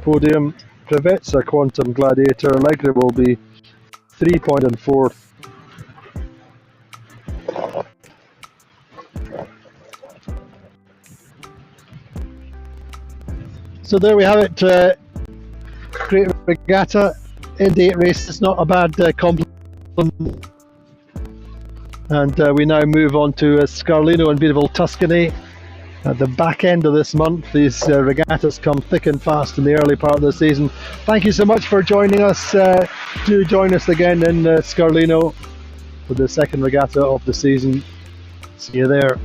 podium. Crevetza, Quantum, Gladiator, Allegra will be 3 point and 4th. So there we have it. Great Regatta, Indy 8 race. It's not a bad compliment. And we now move on to Scarlino in beautiful Tuscany. At the back end of this month, these regattas come thick and fast in the early part of the season. Thank you so much for joining us. Do join us again in Scarlino for the second regatta of the season. See you there.